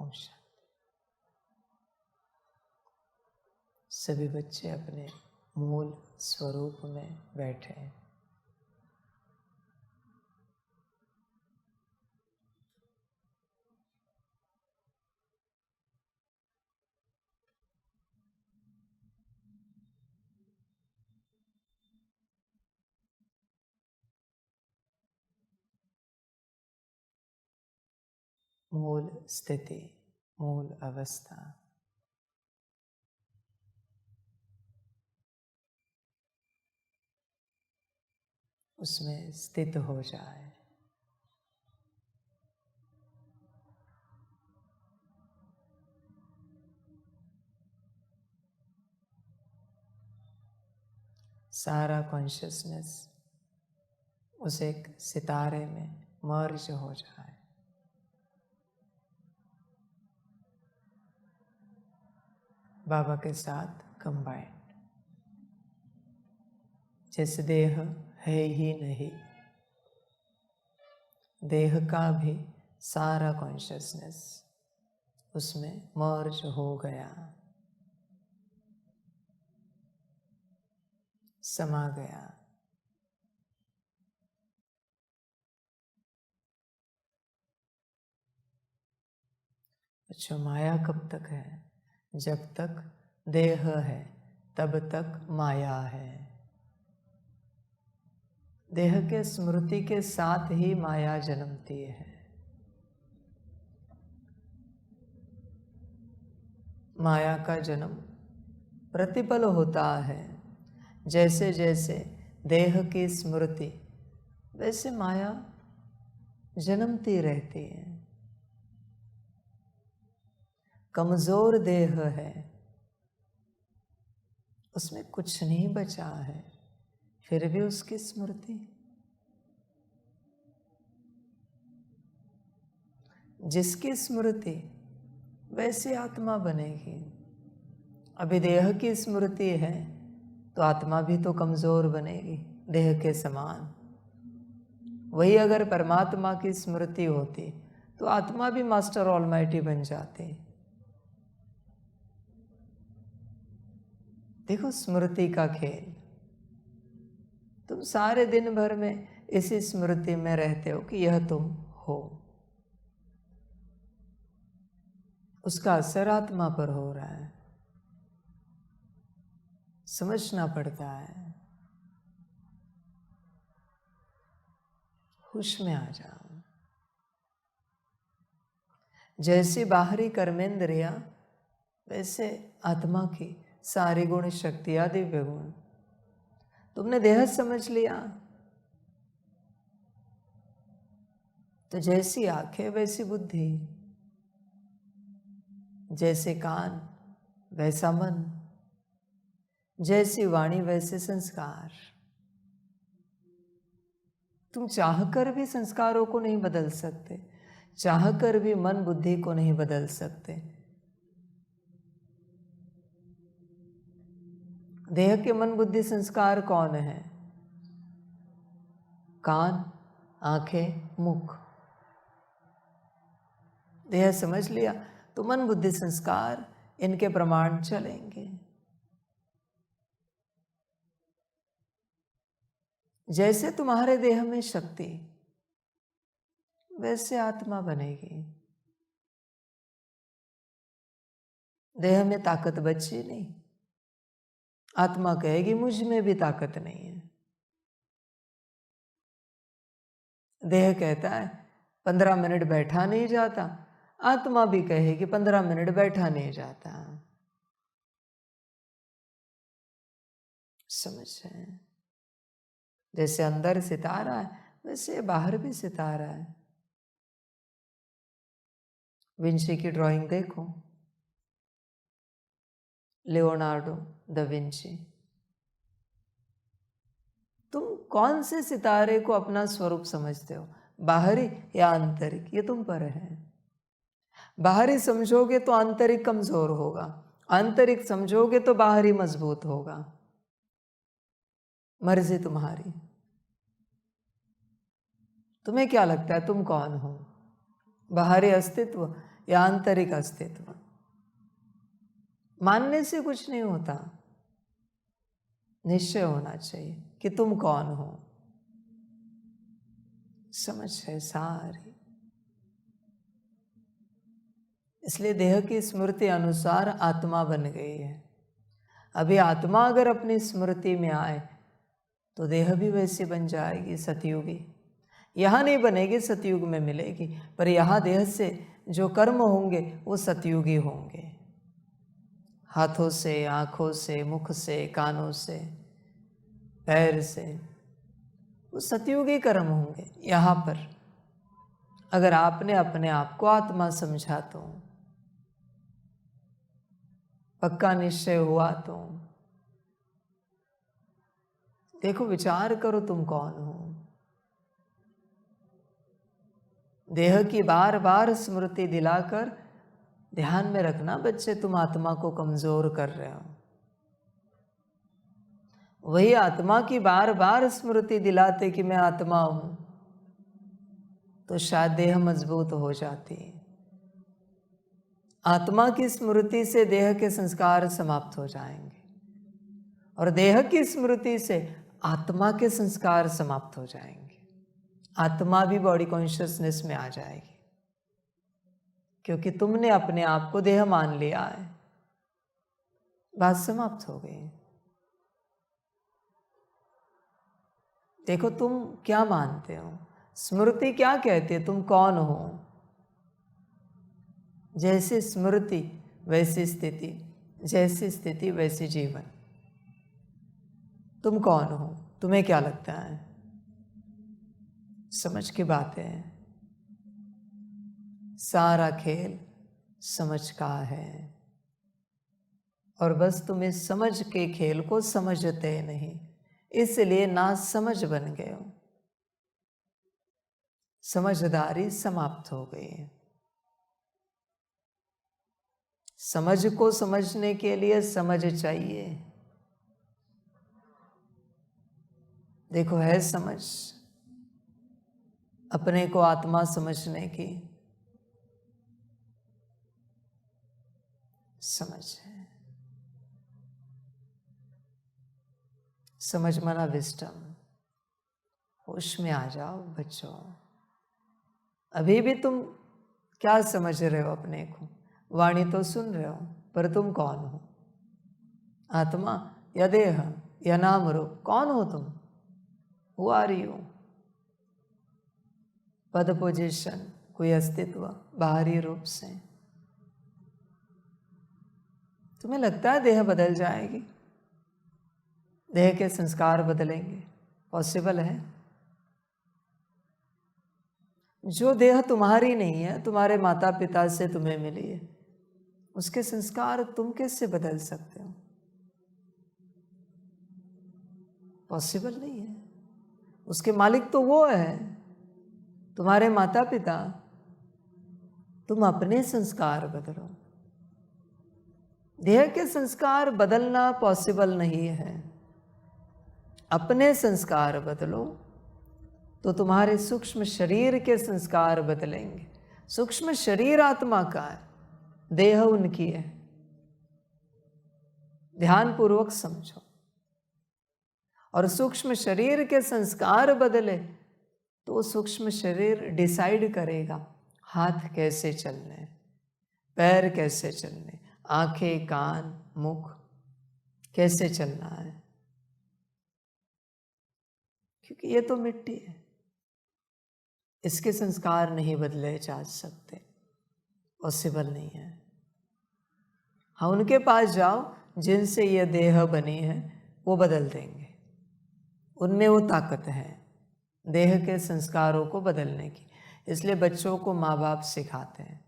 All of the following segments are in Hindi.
ओम शांति। सभी बच्चे अपने मूल स्वरूप में बैठे हैं। मूल स्थिति, मूल अवस्था, उसमें स्थित हो जाए। सारा कॉन्शियसनेस उस एक सितारे में मर्ज हो जाए। बाबा के साथ कंबाइंड। जैसे देह है ही नहीं, देह का भी सारा कॉन्शियसनेस उसमें मर्ज हो गया, समा गया। अच्छा, माया कब तक है? जब तक देह है तब तक माया है। देह के स्मृति के साथ ही माया जन्मती है। माया का जन्म प्रतिपल होता है। जैसे जैसे देह की स्मृति, वैसे माया जन्मती रहती है। कमजोर देह है, उसमें कुछ नहीं बचा है, फिर भी उसकी स्मृति। जिसकी स्मृति वैसी आत्मा बनेगी। अभी देह की स्मृति है तो आत्मा भी तो कमजोर बनेगी देह के समान। वही अगर परमात्मा की स्मृति होती तो आत्मा भी मास्टर ऑलमाइटी बन जाती। देखो स्मृति का खेल। तुम सारे दिन भर में इसी स्मृति में रहते हो कि यह तुम हो। उसका असर आत्मा पर हो रहा है। समझना पड़ता है। होश में आ जाओ। जैसी बाहरी कर्मेंद्रियां, वैसे आत्मा की सारी गुण शक्तियां, दिव्य गुण। तुमने देह समझ लिया तो जैसी आंखें वैसी बुद्धि, जैसे कान वैसा मन, जैसी वाणी वैसे संस्कार। तुम चाहकर भी संस्कारों को नहीं बदल सकते, चाहकर भी मन बुद्धि को नहीं बदल सकते। देह के मन बुद्धि संस्कार कौन है? कान, आंखें, मुख। देह समझ लिया तो मन बुद्धि संस्कार, इनके प्रमाण चलेंगे। जैसे तुम्हारे देह में शक्ति, वैसे आत्मा बनेगी। देह में ताकत बची नहीं, आत्मा कहेगी मुझ में भी ताकत नहीं है। देह कहता है 15 मिनट बैठा नहीं जाता, आत्मा भी कहेगी 15 मिनट बैठा नहीं जाता। समझ रहे हैं? जैसे अंदर सितारा है वैसे बाहर भी सितारा है। विंची की ड्राइंग देखो, लियोनार्डो दा विंची। तुम कौन से सितारे को अपना स्वरूप समझते हो, बाहरी या आंतरिक? ये तुम पर है। बाहरी समझोगे तो आंतरिक कमजोर होगा, आंतरिक समझोगे तो बाहरी मजबूत होगा। मर्जी तुम्हारी। तुम्हें क्या लगता है तुम कौन हो? बाहरी अस्तित्व या आंतरिक अस्तित्व। मानने से कुछ नहीं होता, निश्चय होना चाहिए कि तुम कौन हो। समझ है सारी। इसलिए देह की स्मृति अनुसार आत्मा बन गई है। अभी आत्मा अगर अपनी स्मृति में आए तो देह भी वैसी बन जाएगी, सतयुगी। यहाँ नहीं बनेगी, सतयुग में मिलेगी, पर यहाँ देह से जो कर्म होंगे वो सतयुगी होंगे। हाथों से, आँखों से, मुख से, कानों से, पैर से, वो सतयुगी कर्म होंगे। यहाँ पर अगर आपने अपने आप को आत्मा समझा तो, पक्का निश्चय हुआ तो, देखो विचार करो तुम कौन हो। देह की बार बार स्मृति दिलाकर ध्यान में रखना बच्चे, तुम आत्मा को कमजोर कर रहे हो। वही आत्मा की बार बार स्मृति दिलाते कि मैं आत्मा हूं, तो शायद देह मजबूत हो जाती है। आत्मा की स्मृति से देह के संस्कार समाप्त हो जाएंगे और देह की स्मृति से आत्मा के संस्कार समाप्त हो जाएंगे। आत्मा भी बॉडी कॉन्शियसनेस में आ जाएगी, क्योंकि तुमने अपने आप को देह मान लिया है। बात समाप्त हो गई। देखो तुम क्या मानते हो, स्मृति क्या कहती है, तुम कौन हो। जैसी स्मृति वैसी स्थिति, जैसी स्थिति वैसी जीवन। तुम कौन हो, तुम्हें क्या लगता है। समझ की बात है। सारा खेल समझ का है, और बस तुम इस समझ के खेल को समझते नहीं, इसलिए ना समझ बन गए हो। समझदारी समाप्त हो गई है। समझ को समझने के लिए समझ चाहिए। देखो है समझ अपने को आत्मा समझने की समझ है। समझ माना विस्डम। होश में आ जाओ बच्चों। अभी भी तुम क्या समझ रहे हो अपने को। वाणी तो सुन रहे हो, पर तुम कौन हो। आत्मा या देह या नाम रूप, कौन हो तुम। Who are you. पद पोजीशन, कोई अस्तित्व बाहरी रूप से। तुम्हें लगता है देह बदल जाएगी, देह के संस्कार बदलेंगे। पॉसिबल है। जो देह तुम्हारी नहीं है, तुम्हारे माता पिता से तुम्हें मिली है, उसके संस्कार तुम कैसे बदल सकते हो। पॉसिबल नहीं है। उसके मालिक तो वो है, तुम्हारे माता पिता। तुम अपने संस्कार बदलो। देह के संस्कार बदलना पॉसिबल नहीं है। अपने संस्कार बदलो तो तुम्हारे सूक्ष्म शरीर के संस्कार बदलेंगे। सूक्ष्म शरीर आत्मा का है, देह उनकी है। ध्यान पूर्वक समझो। और सूक्ष्म शरीर के संस्कार बदले तो सूक्ष्म शरीर डिसाइड करेगा हाथ कैसे चलने, पैर कैसे चलने, आंखें, कान, मुख कैसे चलना है। क्योंकि ये तो मिट्टी है, इसके संस्कार नहीं बदले जा सकते। पॉसिबल नहीं है। हाँ, उनके पास जाओ जिनसे ये देह बनी है, वो बदल देंगे। उनमें वो ताकत है देह के संस्कारों को बदलने की। इसलिए बच्चों को माँ बाप सिखाते हैं,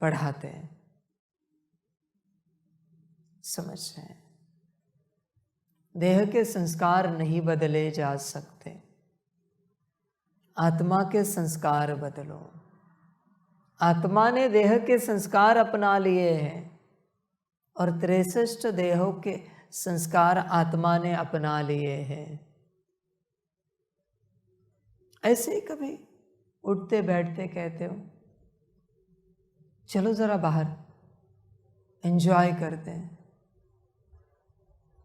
पढ़ाते हैं। समझ रहे हैं। देह के संस्कार नहीं बदले जा सकते, आत्मा के संस्कार बदलो। आत्मा ने देह के संस्कार अपना लिए हैं और 63 देहों के संस्कार आत्मा ने अपना लिए हैं। ऐसे ही कभी उठते बैठते कहते हो चलो जरा बाहर एंजॉय करते हैं।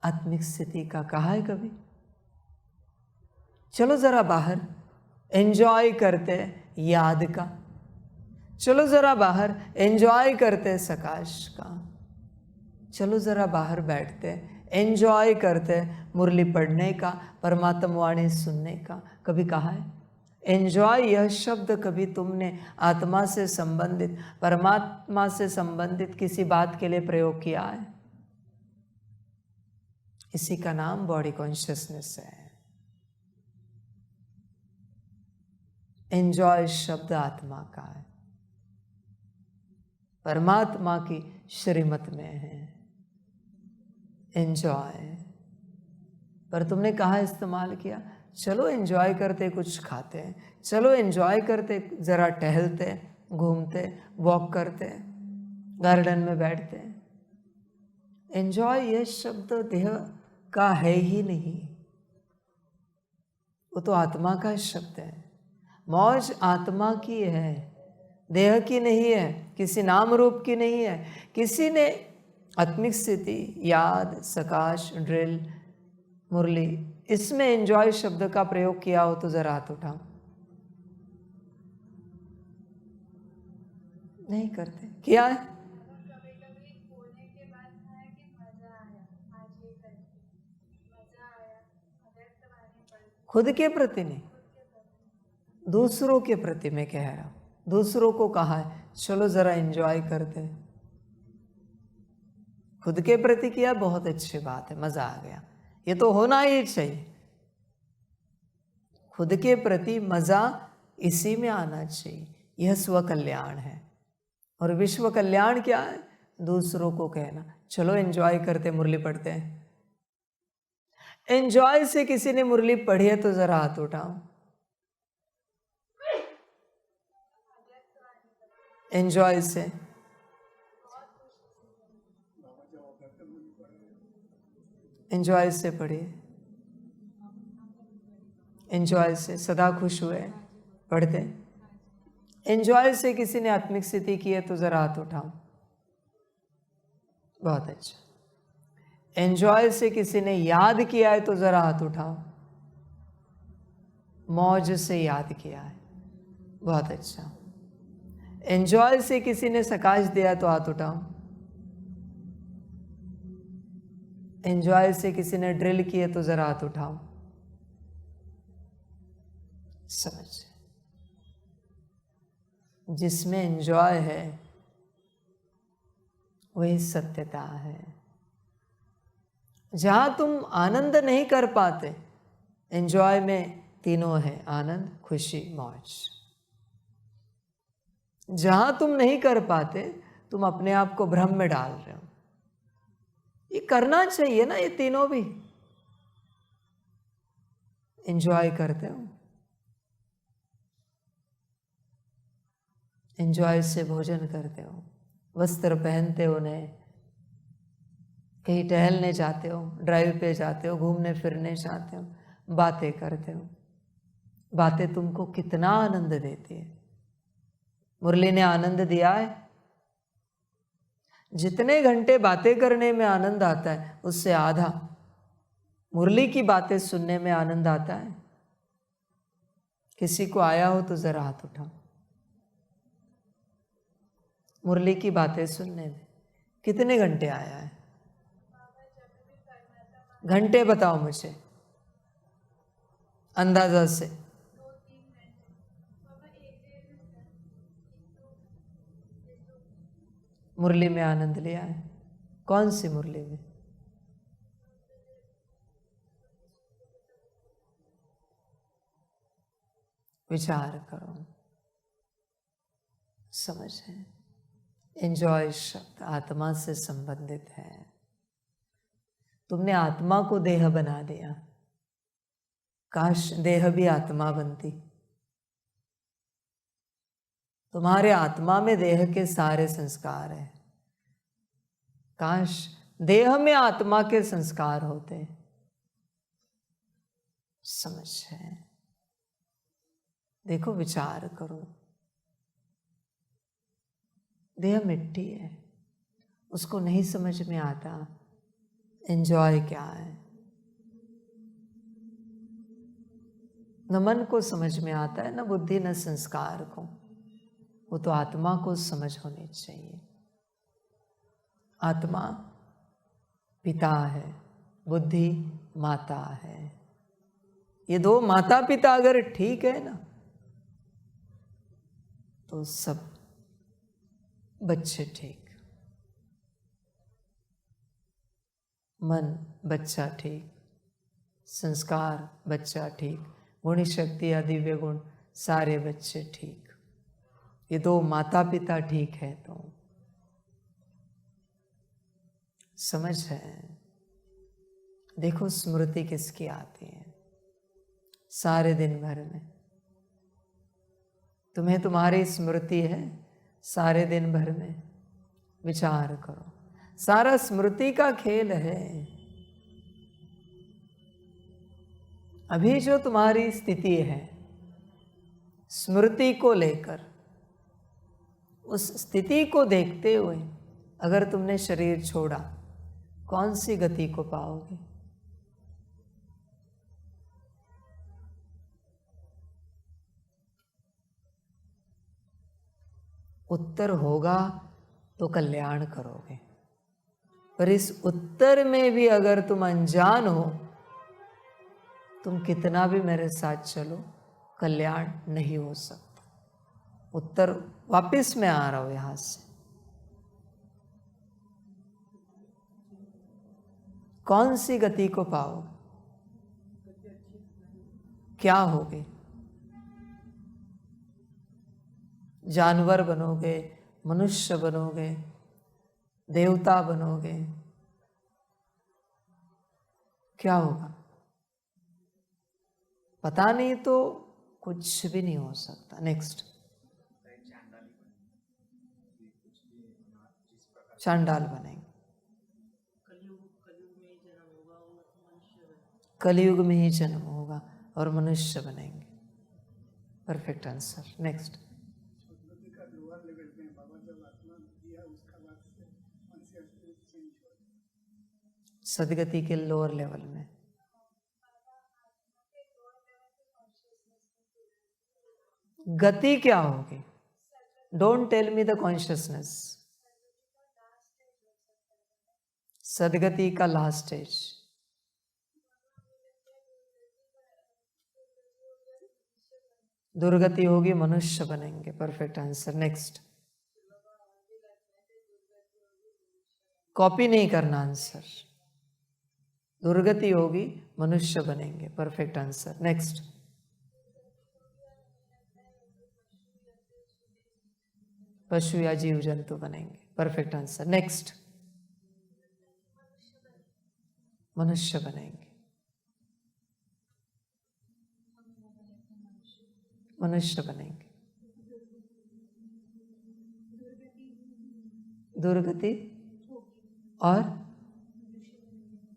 आत्मिक स्थिति का कहा है कभी? चलो जरा बाहर एंजॉय करते हैं याद का। चलो जरा बाहर एंजॉय करते हैं सकाश का। चलो जरा बाहर बैठते एंजॉय करते मुरली पढ़ने का, परमात्मा वाणी सुनने का। कभी कहा है? एंजॉय यह शब्द कभी तुमने आत्मा से संबंधित, परमात्मा से संबंधित किसी बात के लिए प्रयोग किया है? इसी का नाम बॉडी कॉन्शियसनेस है। एंजॉय शब्द आत्मा का है, परमात्मा की श्रीमत में है एंजॉय। पर तुमने कहा इस्तेमाल किया? चलो एंजॉय करते कुछ खाते हैं, चलो एंजॉय करते जरा टहलते, घूमते, वॉक करते, गार्डन में बैठते। एंजॉय ये शब्द देह का है ही नहीं, वो तो आत्मा का शब्द है। मौज आत्मा की है, देह की नहीं है, किसी नाम रूप की नहीं है। किसी ने आत्मिक स्थिति, याद, सकाश, ड्रिल, मुरली, इसमें एंजॉय शब्द का प्रयोग किया हो तो जरा हाथ उठाओ। नहीं करते? किया है? खुद के प्रति नहीं, दूसरों के प्रति मैं कह रहा हूं। दूसरों को कहा है चलो जरा एंजॉय करते। खुद के प्रति किया, बहुत अच्छी बात है, मजा आ गया, ये तो होना ही चाहिए। खुद के प्रति मजा इसी में आना चाहिए, यह स्व कल्याण है। और विश्व कल्याण क्या है? दूसरों को कहना चलो एंजॉय करते, मुरली पढ़ते हैं। एंजॉय से किसी ने मुरली पढ़ी है तो जरा हाथ उठाओ। एंजॉय से एंजॉय से पढ़िए, एंजॉय से सदा खुश हुए पढ़ते। एंजॉय से किसी ने आत्मिक स्थिति की है तो जरा हाथ उठाओ। बहुत अच्छा। एंजॉय से किसी ने याद किया है तो जरा हाथ उठाओ। मौज से याद किया है, बहुत अच्छा। एंजॉय से किसी ने सकाश दिया तो हाथ उठाओ। एंजॉय से किसी ने ड्रिल किए तो जरा हाथ उठाओ। समझ, जिसमें एंजॉय है वही सत्यता है। जहां तुम आनंद नहीं कर पाते, एंजॉय में तीनों है, आनंद, खुशी, मौज। जहां तुम नहीं कर पाते, तुम अपने आप को भ्रम में डाल रहे हो। ये करना चाहिए ना, ये तीनों भी। एंजॉय करते हो, एंजॉय से भोजन करते हो, वस्त्र पहनते हो नए, कहीं टहलने जाते हो, ड्राइव पे जाते हो, घूमने फिरने जाते हो, बातें करते हो। बातें तुमको कितना आनंद देती है। मुरली ने आनंद दिया है। जितने घंटे बातें करने में आनंद आता है, उससे आधा मुरली की बातें सुनने में आनंद आता है। किसी को आया हो तो जरा हाथ उठाओ। मुरली की बातें सुनने में कितने घंटे आया है? घंटे बताओ मुझे अंदाजा से। मुरली में आनंद लिया है? कौन सी मुरली में? विचार करो, समझें। एंजॉय शब्द आत्मा से संबंधित है। तुमने आत्मा को देह बना दिया। काश देह भी आत्मा बनती। तुम्हारे आत्मा में देह के सारे संस्कार हैं। काश देह में आत्मा के संस्कार होते। समझ है? देखो, विचार करो। देह मिट्टी है, उसको नहीं समझ में आता एंजॉय क्या है। न मन को समझ में आता है, न बुद्धि, न संस्कार को। वो तो आत्मा को समझ होनी चाहिए। आत्मा पिता है, बुद्धि माता है। ये दो माता पिता अगर ठीक है ना, तो सब बच्चे ठीक। मन बच्चा ठीक, संस्कार बच्चा ठीक, गुण शक्ति या दिव्य गुण सारे बच्चे ठीक। ये दो माता पिता ठीक है तो समझ है। देखो स्मृति किसकी आती है सारे दिन भर में। तुम्हें तुम्हारी स्मृति है सारे दिन भर में। विचार करो, सारा स्मृति का खेल है। अभी जो तुम्हारी स्थिति है स्मृति को लेकर, उस स्थिति को देखते हुए अगर तुमने शरीर छोड़ा, कौन सी गति को पाओगे? उत्तर होगा तो कल्याण करोगे, पर इस उत्तर में भी अगर तुम अनजान हो, तुम कितना भी मेरे साथ चलो, कल्याण नहीं हो सकता। उत्तर वापस मैं आ रहा हूं यहां से। कौन सी गति को पाओगे? क्या होगे? जानवर बनोगे, मनुष्य बनोगे, देवता बनोगे? क्या होगा पता नहीं, तो कुछ भी नहीं हो सकता। नेक्स्ट, चांडाल बनेंगे। कलयुग में ही जन्म होगा और मनुष्य बनेंगे। Perfect answer. नेक्स्ट, सदगति के लोअर लेवल में। गति क्या होगी? Don't tell me the consciousness. सदगति का लास्ट स्टेज। दुर्गति होगी, मनुष्य बनेंगे। Perfect answer. नेक्स्ट, कॉपी नहीं करना आंसर। दुर्गति होगी, मनुष्य बनेंगे। Perfect answer. नेक्स्ट, पशु या जीव जंतु बनेंगे। Perfect answer. नेक्स्ट, मनुष्य बनेंगे। मनुष्य बनेंगे। दुर्गति और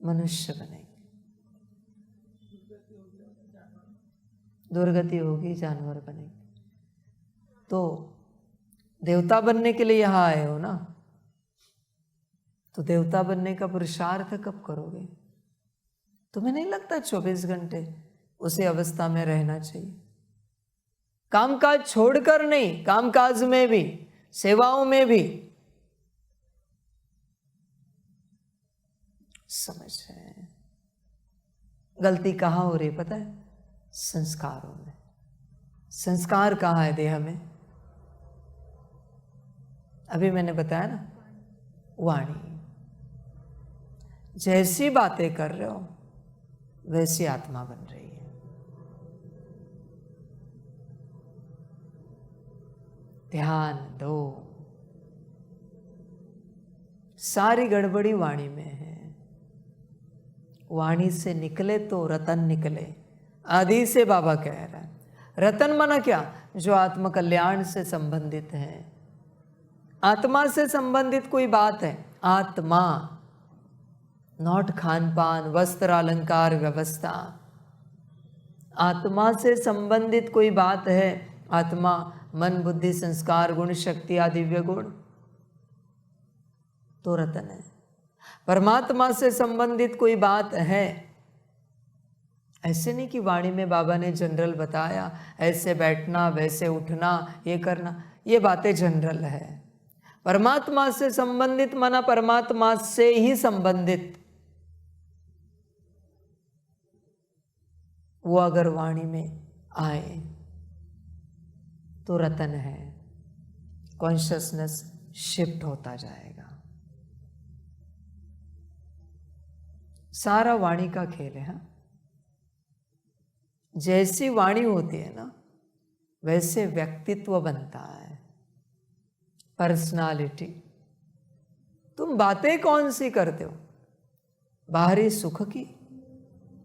मनुष्य बनेंगे। दुर्गति होगी, जानवर बनेंगे। तो देवता बनने के लिए यहां आए हो ना, तो देवता बनने का पुरुषार्थ कब करोगे? तुम्हें नहीं लगता 24 घंटे उसी अवस्था में रहना चाहिए? कामकाज छोड़कर नहीं, कामकाज में भी, सेवाओं में भी। समझ है? गलती कहाँ हो रही पता है? संस्कारों में। संस्कार कहाँ है देह में? अभी मैंने बताया ना, वाणी। जैसी बातें कर रहे हो वैसी आत्मा बन रही है। ध्यान दो। सारी गड़बड़ी वाणी में है। वाणी से निकले तो रतन निकले। आदि से बाबा कह रहा है। रतन माना क्या? जो आत्म कल्याण से संबंधित है। आत्मा से संबंधित कोई बात है, आत्मा, नॉट खान पान, वस्त्र, अलंकार, व्यवस्था। आत्मा से संबंधित कोई बात है, आत्मा, मन, बुद्धि, संस्कार, गुण, शक्ति, दिव्य गुण। तो रतन है। परमात्मा से संबंधित कोई बात है, ऐसे नहीं कि वाणी में बाबा ने जनरल बताया, ऐसे बैठना, वैसे उठना, ये करना, ये बातें जनरल है। परमात्मा से संबंधित माना परमात्मा से ही संबंधित, वो अगर वाणी में आए तो रतन है, कॉन्शियसनेस शिफ्ट होता जाएगा। सारा वाणी का खेल है। जैसी वाणी होती है ना, वैसे व्यक्तित्व बनता है, पर्सनालिटी। तुम बातें कौन सी करते हो? बाहरी सुख की,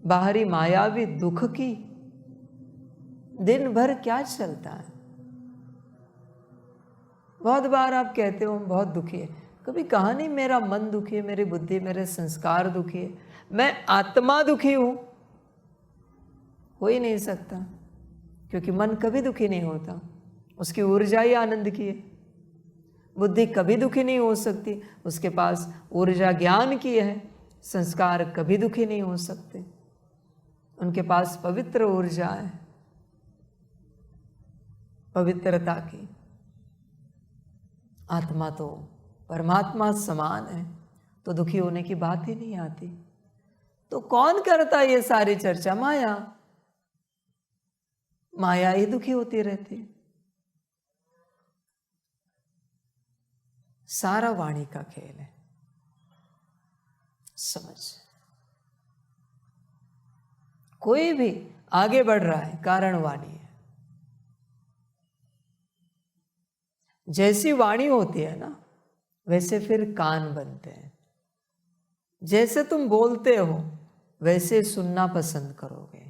बाहरी मायावी दुख की? दिन भर क्या चलता है? बहुत बार आप कहते हो हम बहुत दुखी है, कभी कहा नहीं मेरा मन दुखी है, मेरी बुद्धि, मेरे संस्कार दुखी है, मैं आत्मा दुखी हूं? हो ही नहीं सकता, क्योंकि मन कभी दुखी नहीं होता, उसकी ऊर्जा ही आनंद की है। बुद्धि कभी दुखी नहीं हो सकती, उसके पास ऊर्जा ज्ञान की है। संस्कार कभी दुखी नहीं हो सकते, उनके पास पवित्र ऊर्जा है, पवित्रता की। आत्मा तो परमात्मा समान है, तो दुखी होने की बात ही नहीं आती। तो कौन करता ये सारी चर्चा? माया। माया ही दुखी होती रहती। सारा वाणी का खेल है, समझ। कोई भी आगे बढ़ रहा है, कारण वाणी है। जैसी वाणी होती है ना, वैसे फिर कान बनते हैं। जैसे तुम बोलते हो, वैसे सुनना पसंद करोगे।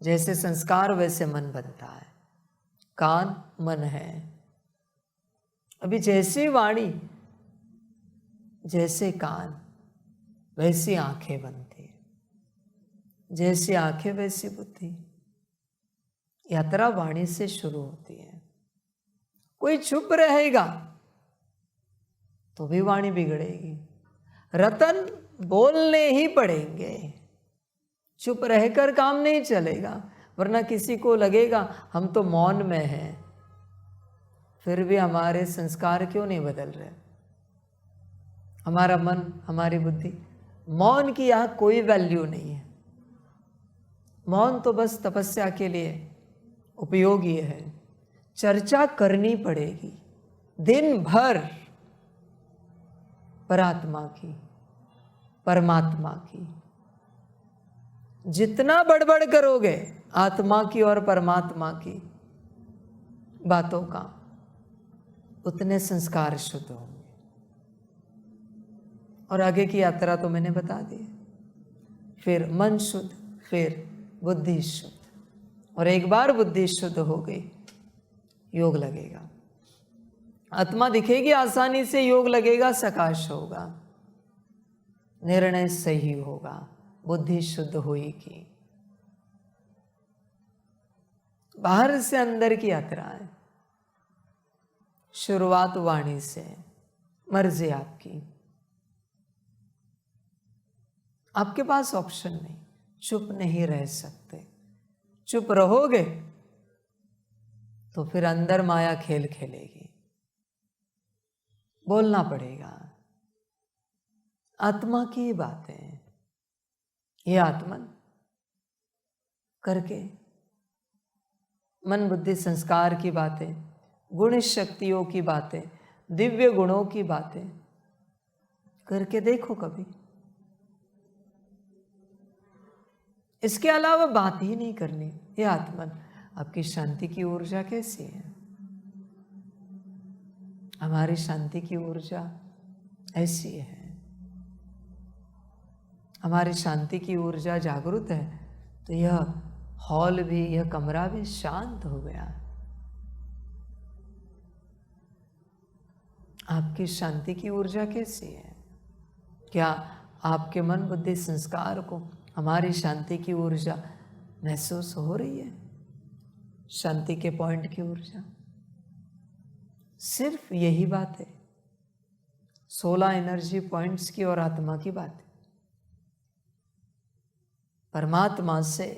जैसे संस्कार, वैसे मन बनता है। कान मन है। अभी जैसी वाणी, जैसे कान, वैसी आंखें बनती है। जैसी आंखें, वैसी बुद्धि। यात्रा वाणी से शुरू होती है। कोई चुप रहेगा तो भी वाणी बिगड़ेगी। रतन बोलने ही पड़ेंगे, चुप रहकर काम नहीं चलेगा। वरना किसी को लगेगा हम तो मौन में हैं, फिर भी हमारे संस्कार क्यों नहीं बदल रहे? हमारा मन, हमारी बुद्धि, मौन की यहां कोई वैल्यू नहीं है। मौन तो बस तपस्या के लिए उपयोगी है। चर्चा करनी पड़ेगी दिन भर परात्मा की, परमात्मा की। जितना बड़बड़ करोगे आत्मा की और परमात्मा की बातों का, उतने संस्कार शुद्ध होंगे। और आगे की यात्रा तो मैंने बता दी। फिर मन शुद्ध, फिर बुद्धि शुद्ध, और एक बार बुद्धि शुद्ध हो गई, योग लगेगा। आत्मा दिखेगी आसानी से, योग लगेगा, सकाश होगा, निर्णय सही होगा, बुद्धि शुद्ध होगी। बाहर से अंदर की यात्रा है। शुरुआत वाणी से, मर्जी आपकी। आपके पास ऑप्शन नहीं, चुप नहीं रह सकते। चुप रहोगे तो फिर अंदर माया खेल खेलेगी, बोलना पड़ेगा। आत्मा की बातें, ये आत्मन करके, मन बुद्धि संस्कार की बातें, गुण शक्तियों की बातें, दिव्य गुणों की बातें करके देखो कभी। इसके अलावा बात ही नहीं करनी। ये आत्मन, आपकी शांति की ऊर्जा कैसी है? हमारी शांति की ऊर्जा ऐसी है। हमारी शांति की ऊर्जा जागृत है तो यह हॉल भी, यह कमरा भी शांत हो गया। आपकी शांति की ऊर्जा कैसी है? क्या आपके मन बुद्धि संस्कार को हमारी शांति की ऊर्जा महसूस हो रही है? शांति के पॉइंट की ऊर्जा। सिर्फ यही बात है, 16 एनर्जी पॉइंट्स की और आत्मा की बात है। परमात्मा से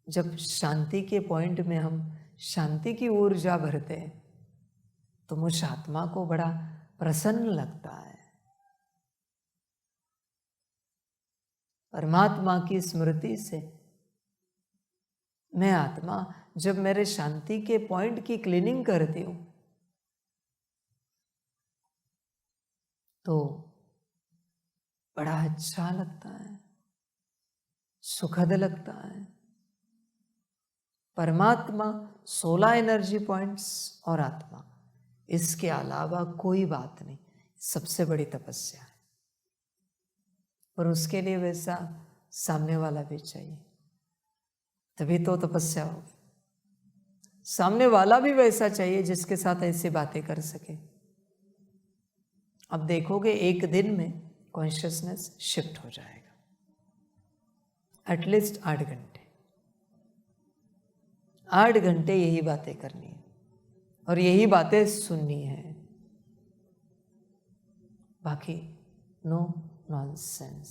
जब शांति के पॉइंट में हम शांति की ऊर्जा भरते हैं तो मुझ आत्मा को बड़ा प्रसन्न लगता है। परमात्मा की स्मृति से मैं आत्मा जब मेरे शांति के पॉइंट की क्लीनिंग करती हूं तो बड़ा अच्छा लगता है, सुखद लगता है। परमात्मा, 16 एनर्जी पॉइंट्स और आत्मा, इसके अलावा कोई बात नहीं। सबसे बड़ी तपस्या है। पर उसके लिए वैसा सामने वाला भी चाहिए, तभी तो तपस्या होगी। सामने वाला भी वैसा चाहिए जिसके साथ ऐसी बातें कर सके। अब देखोगे एक दिन में कॉन्शियसनेस शिफ्ट हो जाएगा, एटलीस्ट 8 घंटे। 8 घंटे यही बातें करनी है और यही बातें सुननी है, बाकी नो नॉनसेंस।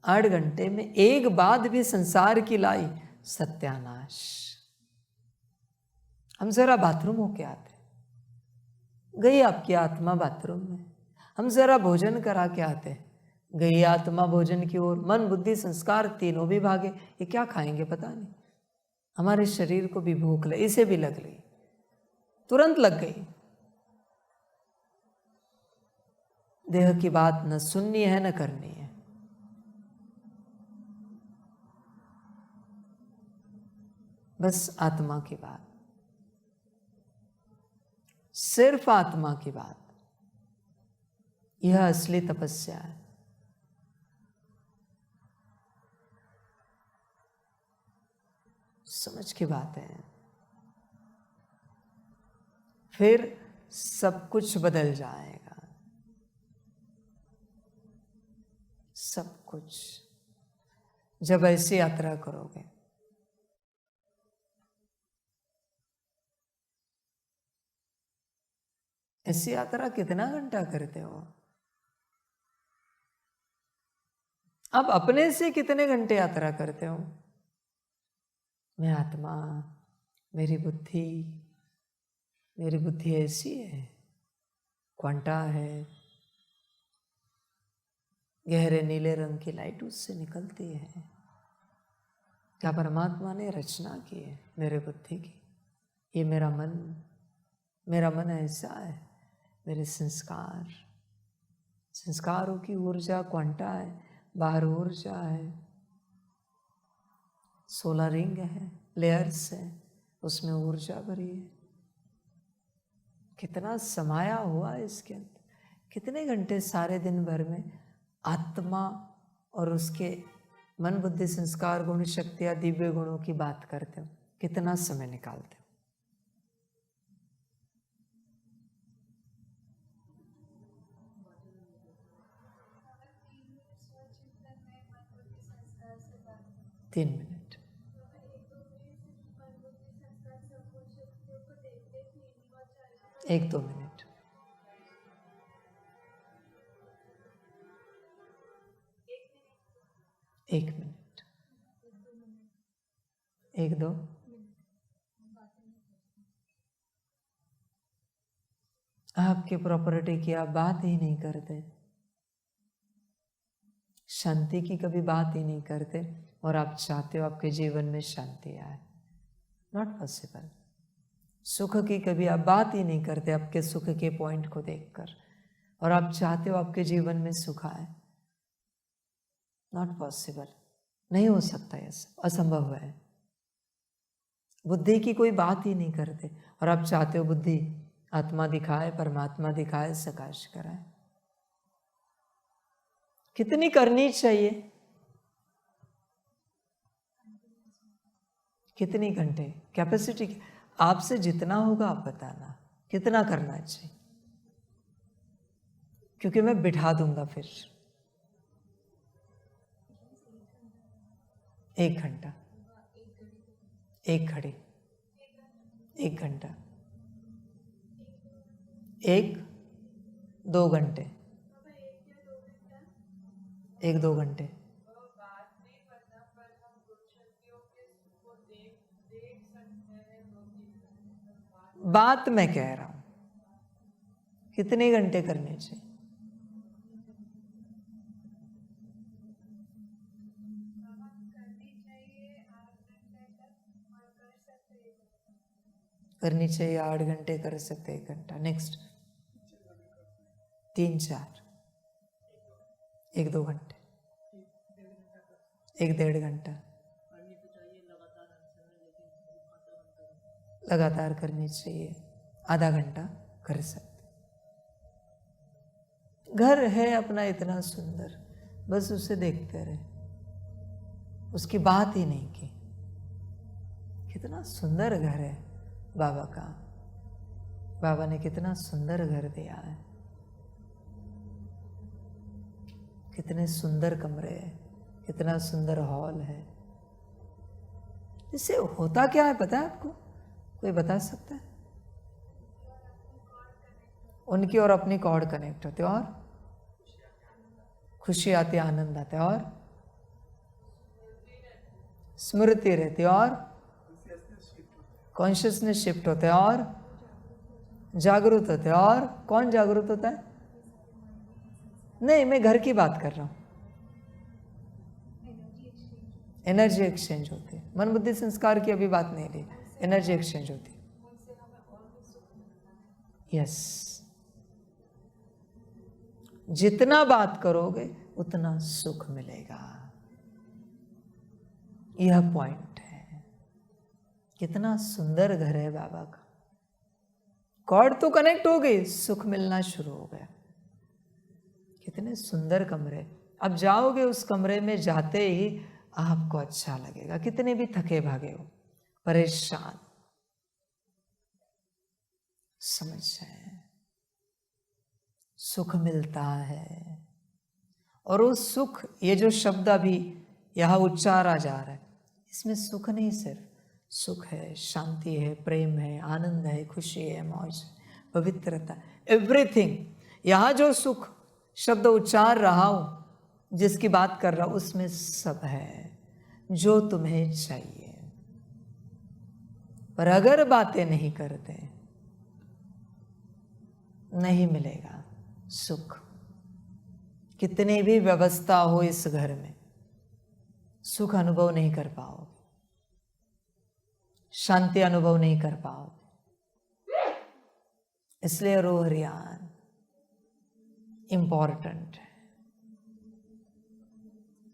8 घंटे में एक बात भी संसार की लाई, सत्यानाश। हम जरा बाथरूम होके आते, गई आपकी आत्मा बाथरूम में। हम जरा भोजन करा के आते, गई आत्मा भोजन की ओर। मन बुद्धि संस्कार तीनों भी भागे। ये क्या खाएंगे पता नहीं। हमारे शरीर को भी भूख लगी, इसे भी लग गई, तुरंत लग गई। देह की बात न सुननी है न करनी है। बस आत्मा की बात, सिर्फ आत्मा की बात। यह असली तपस्या है। समझ की बात है। फिर सब कुछ बदल जाएगा, सब कुछ, जब ऐसी यात्रा करोगे। ऐसी यात्रा कितना घंटा करते हो? आप अपने से कितने घंटे यात्रा करते हो? मैं आत्मा, मेरी बुद्धि ऐसी है, क्वांटा है, गहरे नीले रंग की लाइट उससे निकलती है। क्या परमात्मा ने रचना की है मेरे बुद्धि की? ये मेरा मन ऐसा है। मेरे संस्कारों की ऊर्जा क्वांटा है, बाहर ऊर्जा है, 16 रिंग है, लेयर्स है, उसमें ऊर्जा भरी है। कितना समाया हुआ इसके अंदर। कितने घंटे सारे दिन भर में आत्मा और उसके मन बुद्धि संस्कार गुण शक्तियाँ दिव्य गुणों की बात करते हो? कितना समय निकालते हो? तीन मिनट, 1-2 मिनट, 1 मिनट, 1-2। आपकी प्रॉपर्टी की आप बात ही नहीं करते, शांति की कभी बात ही नहीं करते, और आप चाहते हो आपके जीवन में शांति आए। Not possible. सुख की कभी आप बात ही नहीं करते आपके सुख के पॉइंट को देखकर, और आप चाहते हो आपके जीवन में सुख आए। नॉट पॉसिबल, नहीं हो सकता, यह सब असंभव है। बुद्धि की कोई बात ही नहीं करते, और आप चाहते हो बुद्धि आत्मा दिखाए, परमात्मा दिखाए, सकाश कराए। कितनी करनी चाहिए? कितनी घंटे कैपेसिटी? आपसे जितना होगा आप बताना कितना करना चाहिए, क्योंकि मैं बिठा दूंगा फिर। 1 घंटा, 1 घड़ी, 1 घंटा, 1-2 घंटे, 1-2 घंटे। बात मैं कह रहा हूं कितने घंटे करने चाहिए? करनी चाहिए 8 घंटे, कर सकते 1 घंटा। नेक्स्ट 3-4, 1-2 घंटे, 1-1.5 घंटा लगातार करनी चाहिए। आधा घंटा कर सकते। घर है अपना इतना सुंदर, बस उसे देखते रहे, उसकी बात ही नहीं की। कितना सुंदर घर है बाबा का, बाबा ने कितना सुंदर घर दिया है, कितने सुंदर कमरे हैं, कितना सुंदर हॉल है। इससे होता क्या है पता है आपको? कोई बता सकता है? उनकी और अपनी कॉर्ड कनेक्ट होते और खुशी आती, आनंद आता, और स्मृति रहती, और कॉन्शियसनेस शिफ्ट होते, और जागरूक होते। और कौन जागरूक होता है? नहीं, मैं घर की बात कर रहा हूं। एनर्जी एक्सचेंज होती है। मन बुद्धि संस्कार की अभी बात नहीं ली, एनर्जी एक्सचेंज होती है। यस, जितना बात करोगे उतना सुख मिलेगा। यह पॉइंट है। कितना सुंदर घर है बाबा का। कॉर्ड तो कनेक्ट हो गई, सुख मिलना शुरू हो गया। कितने सुंदर कमरे। अब जाओगे उस कमरे में, जाते ही आपको अच्छा लगेगा। कितने भी थके भागे हो, परेशान, समझ जाए सुख मिलता है। और वो सुख, ये जो शब्द अभी यहां उच्चारा जा रहा है, इसमें सुख नहीं, सिर्फ सुख है, शांति है, प्रेम है, आनंद है, खुशी है, मौज, पवित्रता, एवरीथिंग। यहां जो सुख शब्द उच्चार रहा हूं, जिसकी बात कर रहा हूं, उसमें सब है जो तुम्हें चाहिए। पर अगर बातें नहीं करते, नहीं मिलेगा सुख। कितनी भी व्यवस्था हो इस घर में, सुख अनुभव नहीं कर पाओगे, शांति अनुभव नहीं कर पाओगे। इसलिए रोहरियान इंपॉर्टेंट है।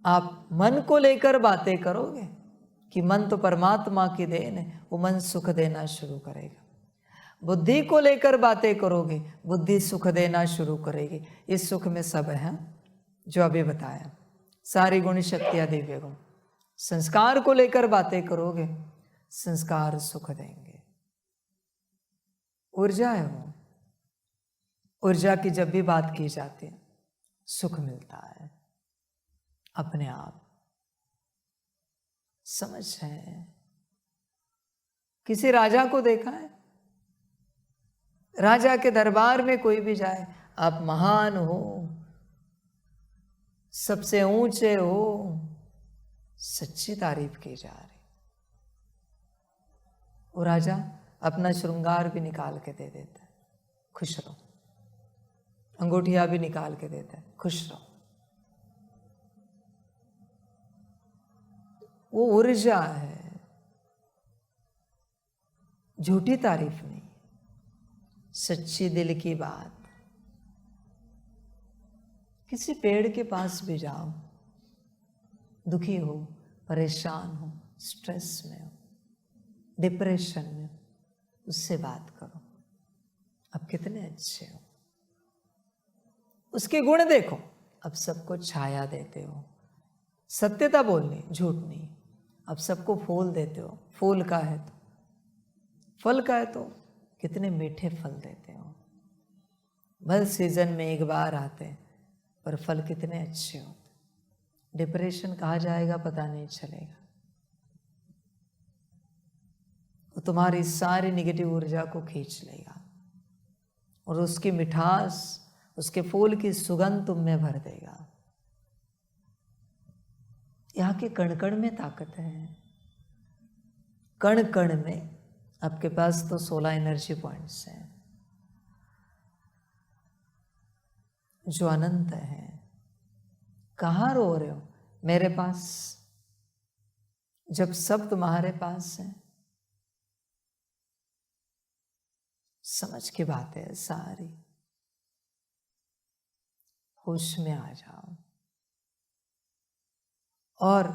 आप मन को लेकर बातें करोगे कि मन तो परमात्मा की देन है, वो मन सुख देना शुरू करेगा। बुद्धि को लेकर बातें करोगे, बुद्धि सुख देना शुरू करेगी। इस सुख में सब है जो अभी बताया, सारी गुण शक्तियां, दिव्य गुण। संस्कार को लेकर बातें करोगे, संस्कार सुख देंगे। ऊर्जा है वो, ऊर्जा की जब भी बात की जाती है, सुख मिलता है अपने आप। समझ है? किसी राजा को देखा है? राजा के दरबार में कोई भी जाए, आप महान हो, सबसे ऊंचे हो, सच्ची तारीफ की जा रही। वो राजा अपना श्रृंगार भी निकाल के दे देता है, खुश रहो। अंगूठिया भी निकाल के देता है, खुश रहो। वो ऊर्जा है, झूठी तारीफ नहीं, सच्ची दिल की बात। किसी पेड़ के पास भी जाओ, दुखी हो, परेशान हो, स्ट्रेस में हो, डिप्रेशन में हो, उससे बात करो, अब कितने अच्छे हो। उसके गुण देखो, अब सबको छाया देते हो, सत्यता बोलनी, झूठ नहीं। अब सबको फूल देते हो, फूल का है तो, फल का है तो कितने मीठे फल देते हो। भर सीजन में एक बार आते हैं, पर फल कितने अच्छे होते। डिप्रेशन कहाँ जाएगा पता नहीं चलेगा। वो तुम्हारी सारी निगेटिव ऊर्जा को खींच लेगा। और उसकी मिठास, उसके फूल की सुगंध तुम में भर देगा। यहाँ के कण कण में ताकत है, कण कण में। आपके पास तो 16 एनर्जी पॉइंट्स हैं जो अनंत है। कहाँ रो रहे हो? मेरे पास। जब सब तुम्हारे पास है, समझ की बात है सारी। होश में आ जाओ। और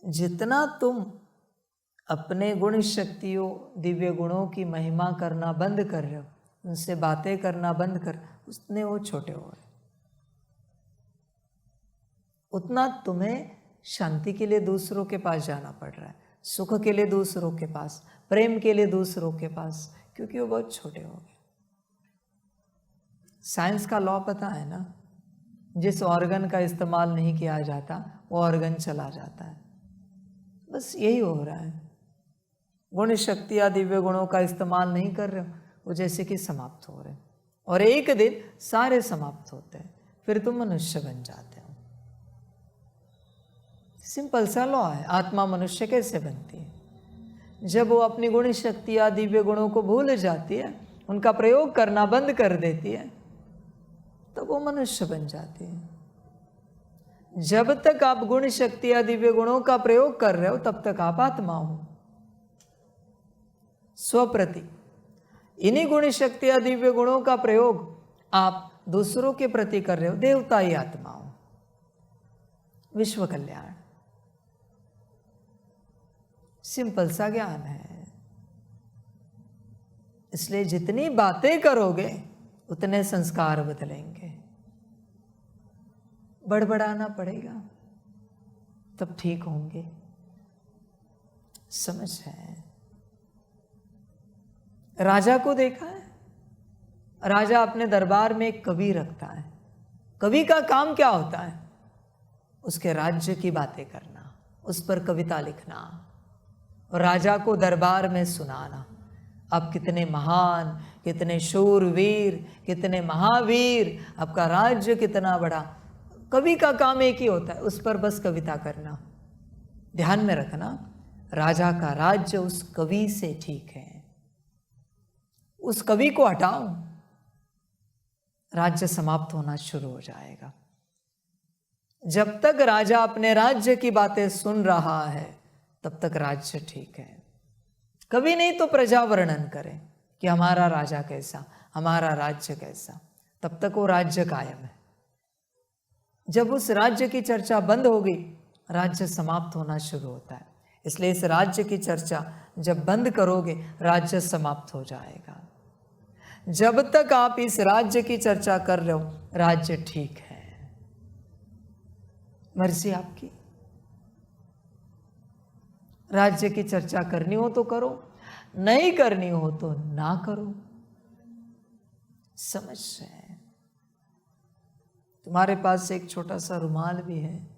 जितना तुम अपने गुण शक्तियों, दिव्य गुणों की महिमा करना बंद कर रहे हो, उनसे बातें करना बंद कर, उतने वो छोटे हो रहे। उतना तुम्हें शांति के लिए दूसरों के पास जाना पड़ रहा है, सुख के लिए दूसरों के पास, प्रेम के लिए दूसरों के पास, क्योंकि वो बहुत छोटे हो गए। साइंस का लॉ पता है ना, जिस ऑर्गन का इस्तेमाल नहीं किया जाता वो ऑर्गन चला जाता है। बस यही हो रहा है। गुण शक्ति या दिव्य गुणों का इस्तेमाल नहीं कर रहे हो, वो जैसे कि समाप्त हो रहे, और एक दिन सारे समाप्त होते हैं, फिर तुम मनुष्य बन जाते हो। सिंपल सा लॉ है। आत्मा मनुष्य कैसे बनती है? जब वो अपनी गुण शक्ति या दिव्य गुणों को भूल जाती है, उनका प्रयोग करना बंद कर देती है, तब वो मनुष्य बन जाती है। जब तक आप गुण शक्ति या दिव्य गुणों का प्रयोग कर रहे हो, तब तक आप आत्मा हो। स्वप्रति इन्हीं गुण शक्ति या दिव्य गुणों का प्रयोग आप दूसरों के प्रति कर रहे हो, देवता ही आत्मा हो। विश्व कल्याण। सिंपल सा ज्ञान है। इसलिए जितनी बातें करोगे उतने संस्कार बदलेंगे। बड़बड़ाना पड़ेगा तब ठीक होंगे। समझ है? राजा को देखा है? राजा अपने दरबार में एक कवि रखता है। कवि का काम क्या होता है? उसके राज्य की बातें करना, उस पर कविता लिखना और राजा को दरबार में सुनाना। आप कितने महान, कितने शूरवीर, कितने महावीर, आपका राज्य कितना बड़ा। कवि का काम एक ही होता है, उस पर बस कविता करना। ध्यान में रखना, राजा का राज्य उस कवि से ठीक है। उस कवि को हटाओ, राज्य समाप्त होना शुरू हो जाएगा। जब तक राजा अपने राज्य की बातें सुन रहा है, तब तक राज्य ठीक है। कभी नहीं तो प्रजा वर्णन करे कि हमारा राजा कैसा, हमारा राज्य कैसा, तब तक वो राज्य कायम है। जब उस राज्य की चर्चा बंद हो गई, राज्य समाप्त होना शुरू होता है। इसलिए इस राज्य की चर्चा जब बंद करोगे, राज्य समाप्त हो जाएगा। जब तक आप इस राज्य की चर्चा कर रहे हो, राज्य ठीक है। मर्जी आपकी। राज्य की चर्चा करनी हो तो करो, नहीं करनी हो तो ना करो। समझ रहे? तुम्हारे पास एक छोटा सा रुमाल भी है।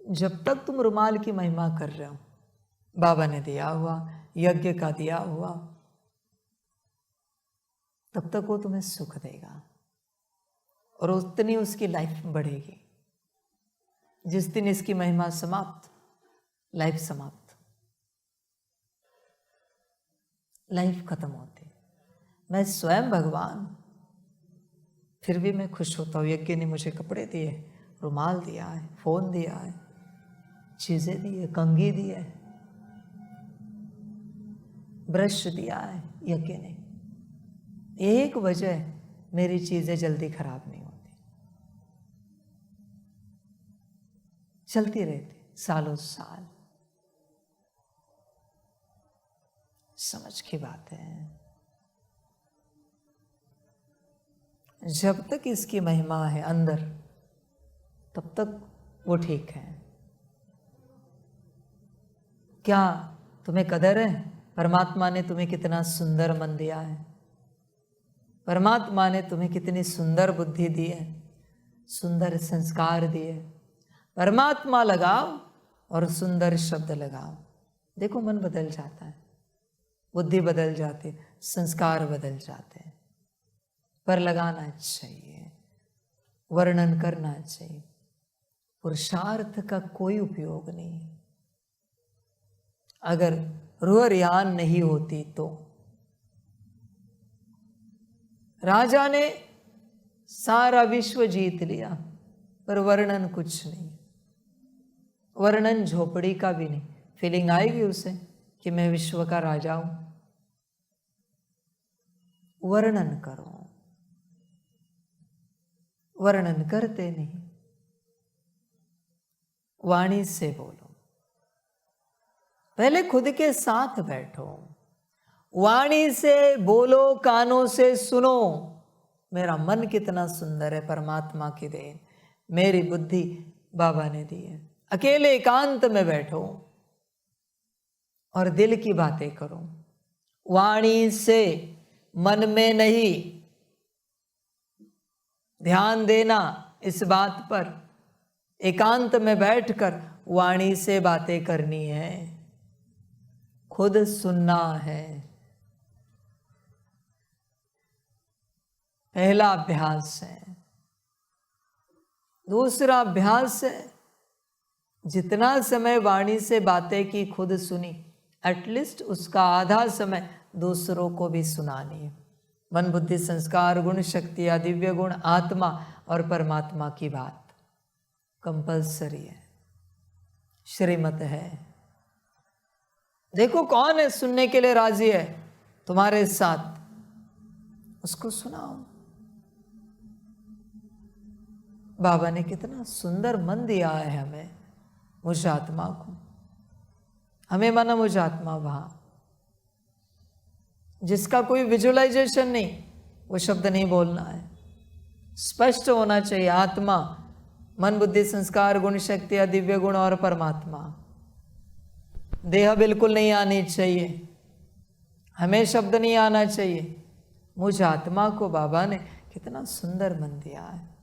जब तक तुम रुमाल की महिमा कर रहे हो, बाबा ने दिया हुआ, यज्ञ का दिया हुआ, तब तक वो तुम्हें सुख देगा और उतनी उसकी लाइफ बढ़ेगी। जिस दिन इसकी महिमा समाप्त, लाइफ समाप्त, लाइफ खत्म होती। मैं स्वयं भगवान, फिर भी मैं खुश होता हूँ। यज्ञ ने मुझे कपड़े दिए, रुमाल दिया है, फोन दिया है, चीजें दी है, कंघी दी है, ब्रश दिया है। यज्ञ ने एक वजह, मेरी चीजें जल्दी खराब नहीं होती, चलती रहती सालों साल। समझ की बात है। जब तक इसकी महिमा है अंदर, तब तक वो ठीक है। क्या तुम्हें कदर है? परमात्मा ने तुम्हें कितना सुंदर मन दिया है। परमात्मा ने तुम्हें कितनी सुंदर बुद्धि दी है, सुंदर संस्कार दिए। परमात्मा लगाओ और सुंदर शब्द लगाओ, देखो मन बदल जाता है, बुद्धि बदल जाती है, संस्कार बदल जाते हैं। पर लगाना चाहिए, वर्णन करना चाहिए। पुरुषार्थ का कोई उपयोग नहीं। अगर रूह रियान नहीं होती तो राजा ने सारा विश्व जीत लिया, पर वर्णन कुछ नहीं, वर्णन झोपड़ी का भी नहीं। फीलिंग आएगी उसे कि मैं विश्व का राजा हूं? वर्णन करो, वर्णन करते नहीं। वाणी से बोलो, पहले खुद के साथ बैठो, वाणी से बोलो, कानों से सुनो। मेरा मन कितना सुंदर है, परमात्मा की देन, मेरी बुद्धि बाबा ने दी है। अकेले एकांत में बैठो और दिल की बातें करो, वाणी से, मन में नहीं। ध्यान देना इस बात पर, एकांत में बैठकर वाणी से बातें करनी है, खुद सुनना है। पहला अभ्यास है। दूसरा अभ्यास है, जितना समय वाणी से बातें की, खुद सुनी, एटलीस्ट उसका आधा समय दूसरों को भी सुनानी है। मन बुद्धि संस्कार गुण शक्ति या दिव्य गुण, आत्मा और परमात्मा की बात कंपल्सरी है, श्रीमत है। देखो कौन है सुनने के लिए राजी है तुम्हारे साथ, उसको सुनाओ। बाबा ने कितना सुंदर मन दिया है हमें, मुझ आत्मा को। हमें माना मुझ आत्मा वहां, जिसका कोई विजुअलाइजेशन नहीं, वो शब्द नहीं बोलना है, स्पष्ट होना चाहिए। आत्मा, मन बुद्धि संस्कार गुण शक्ति या दिव्य गुण और परमात्मा। देह बिल्कुल नहीं आनी चाहिए, हमें शब्द नहीं आना चाहिए। मुझ आत्मा को बाबा ने कितना सुंदर मन दिया है।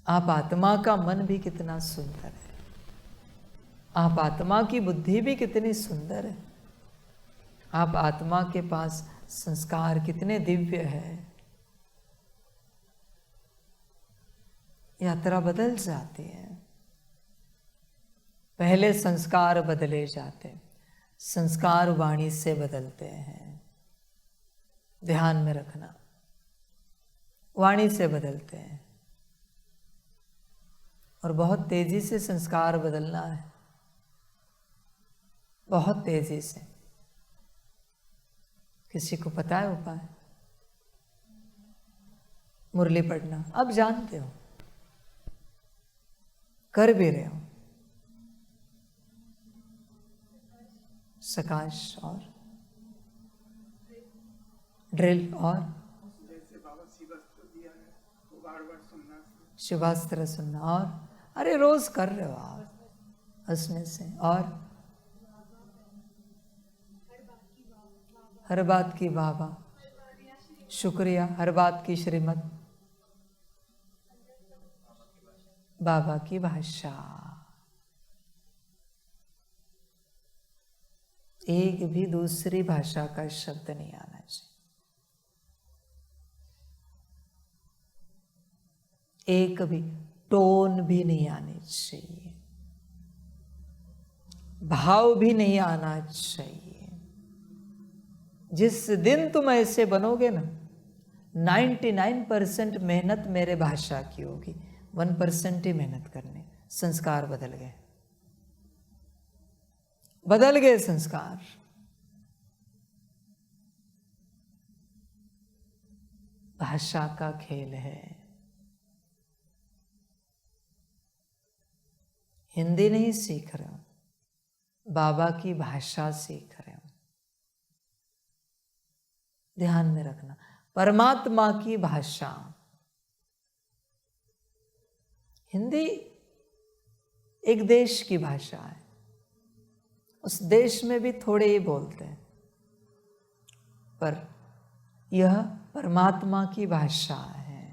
आप आत्मा का मन भी कितना सुंदर है, आप आत्मा की बुद्धि भी कितनी सुंदर है, आप आत्मा के पास संस्कार कितने दिव्य है। यात्रा बदल जाती है। पहले संस्कार बदले जाते, संस्कार वाणी से बदलते हैं। ध्यान में रखना, वाणी से बदलते हैं और बहुत तेजी से संस्कार बदलना है, बहुत तेजी से। किसी को पता है उपाय? मुरली पढ़ना अब जानते हो, कर भी रहे हो। सकाश और ड्रिल और शिवास्त्र सुनना, और अरे रोज कर रहे हो आप हंसने से, और हर बात की वाह वाह, शुक्रिया, हर बात की श्रीमत, बाबा की भाषा। एक भी दूसरी भाषा का शब्द नहीं आना चाहिए, एक भी टोन भी नहीं आनी चाहिए, भाव भी नहीं आना चाहिए। जिस दिन तुम ऐसे बनोगे ना, 99% मेहनत मेरे भाषा की होगी, 1% ही मेहनत करनी। संस्कार बदल गए, बदल गए संस्कार। भाषा का खेल है। हिंदी नहीं सीख रहे हो, बाबा की भाषा सीख रहे हो। ध्यान में रखना, परमात्मा की भाषा। हिंदी एक देश की भाषा है, उस देश में भी थोड़े ही बोलते हैं, पर यह परमात्मा की भाषा है।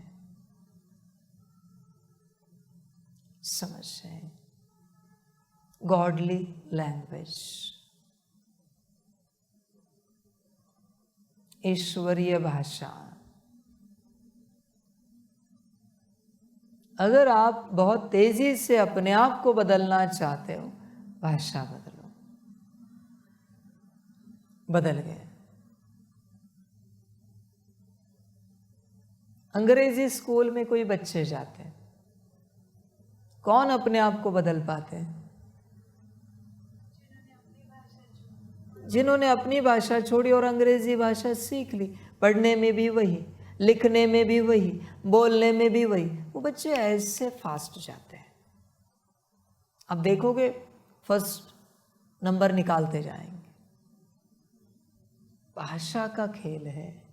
समझे? गॉडली लैंग्वेज, ईश्वरीय भाषा। अगर आप बहुत तेजी से अपने आप को बदलना चाहते हो, भाषा बदलो। बदल गए। अंग्रेजी स्कूल में कोई बच्चे जाते हैं, कौन अपने आप को बदल पाते हैं? जिन्होंने अपनी भाषा छोड़ी और अंग्रेजी भाषा सीख ली। पढ़ने में भी वही, लिखने में भी वही, बोलने में भी वही, वो बच्चे ऐसे फास्ट जाते हैं। अब देखोगे फर्स्ट नंबर निकालते जाएंगे। भाषा का खेल है।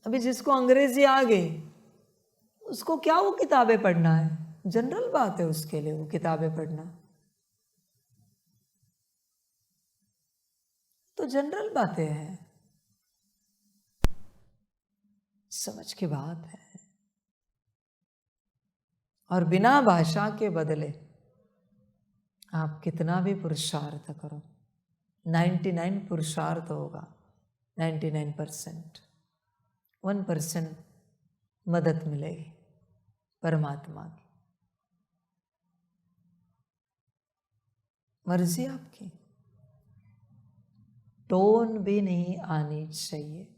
अभी जिसको अंग्रेजी आ गई, उसको क्या वो किताबें पढ़ना है? जनरल बात है उसके लिए वो किताबें पढ़ना, तो जनरल बातें हैं, समझ की बात है। और बिना भाषा के बदले आप कितना भी पुरुषार्थ करो, 99 पुरुषार्थ होगा, 99%, 1% मदद मिलेगी परमात्मा की। मर्जी आपकी। टोन भी नहीं आनी चाहिए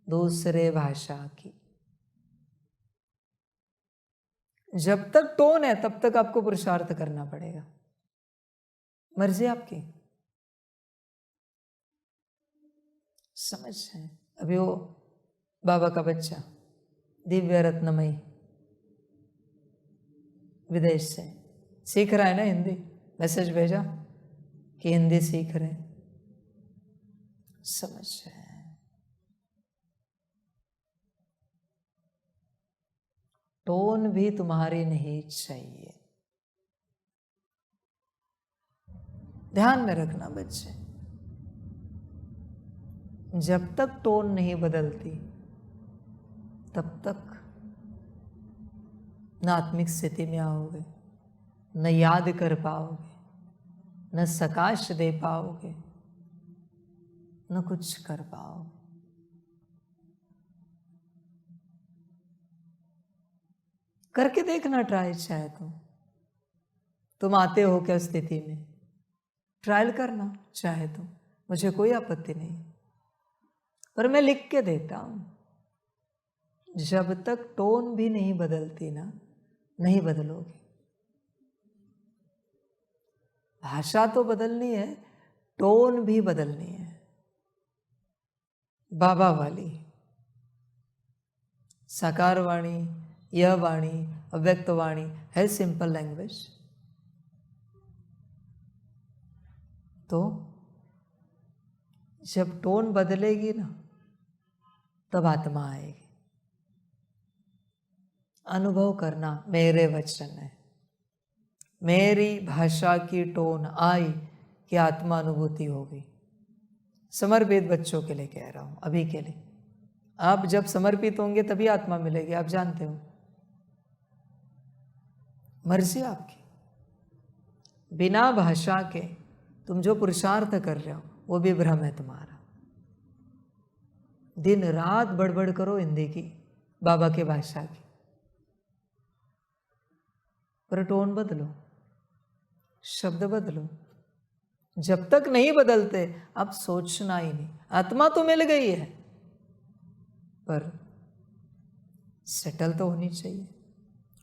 दूसरे भाषा की। जब तक टोन है तब तक आपको पुरुषार्थ करना पड़ेगा। मर्जी आपकी। समझ है। अभी वो बाबा का बच्चा दिव्य रत्नमयी विदेश से सीख रहा है ना हिंदी, मैसेज भेजा कि हिंदी सीख रहे हैं। समझ है। टोन भी तुम्हारी नहीं चाहिए, ध्यान में रखना बच्चे। जब तक टोन नहीं बदलती तब तक न आत्मिक स्थिति में आओगे, न याद कर पाओगे, न सकाश दे पाओगे, न कुछ कर पाओगे। करके देखना ट्राई, चाहे तो तुम आते हो क्या स्थिति में, ट्रायल करना चाहे तो, मुझे कोई आपत्ति नहीं। पर मैं लिख के देता हूं, जब तक टोन भी नहीं बदलती ना, नहीं बदलोगे। भाषा तो बदलनी है, टोन भी बदलनी है। बाबा वाली साकार वाणी, यह वाणी, अव्यक्त वाणी है सिंपल लैंग्वेज। तो जब टोन बदलेगी ना, तब आत्मा आएगी। अनुभव करना, मेरे वचन है, मेरी भाषा की टोन आई कि आत्मा अनुभूति होगी। समर्पित बच्चों के लिए कह रहा हूं, अभी के लिए। आप जब समर्पित होंगे तभी आत्मा मिलेगी, आप जानते हो। मर्जी आपकी। बिना भाषा के तुम जो पुरुषार्थ कर रहे हो वो भी भ्रम है तुम्हारा। दिन रात बड़बड़ करो हिंदी की, बाबा के भाषा की, पर टोन बदलो, शब्द बदलो। जब तक नहीं बदलते अब सोचना ही नहीं। आत्मा तो मिल गई है, पर सेटल तो होनी चाहिए।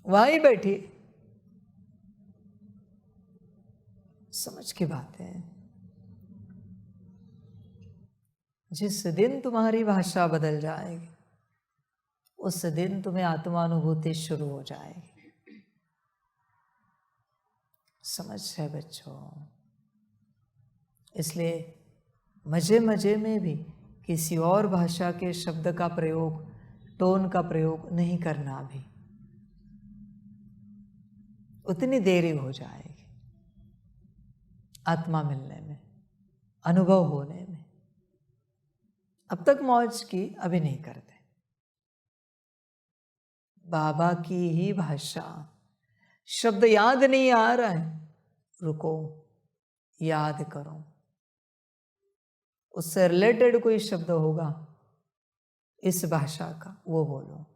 वहीं बैठी, समझ की बात है। जिस दिन तुम्हारी भाषा बदल जाएगी, उस दिन तुम्हें आत्मानुभूति शुरू हो जाएगी। समझ है बच्चों। इसलिए मजे मजे में भी किसी और भाषा के शब्द का प्रयोग, टोन का प्रयोग नहीं करना। भी उतनी देरी हो जाएगी आत्मा मिलने में, अनुभव होने में। अब तक मौज की, अभी नहीं करते। बाबा की ही भाषा, शब्द याद नहीं आ रहा है, रुको, याद करो। उससे रिलेटेड कोई शब्द होगा इस भाषा का, वो बोलो।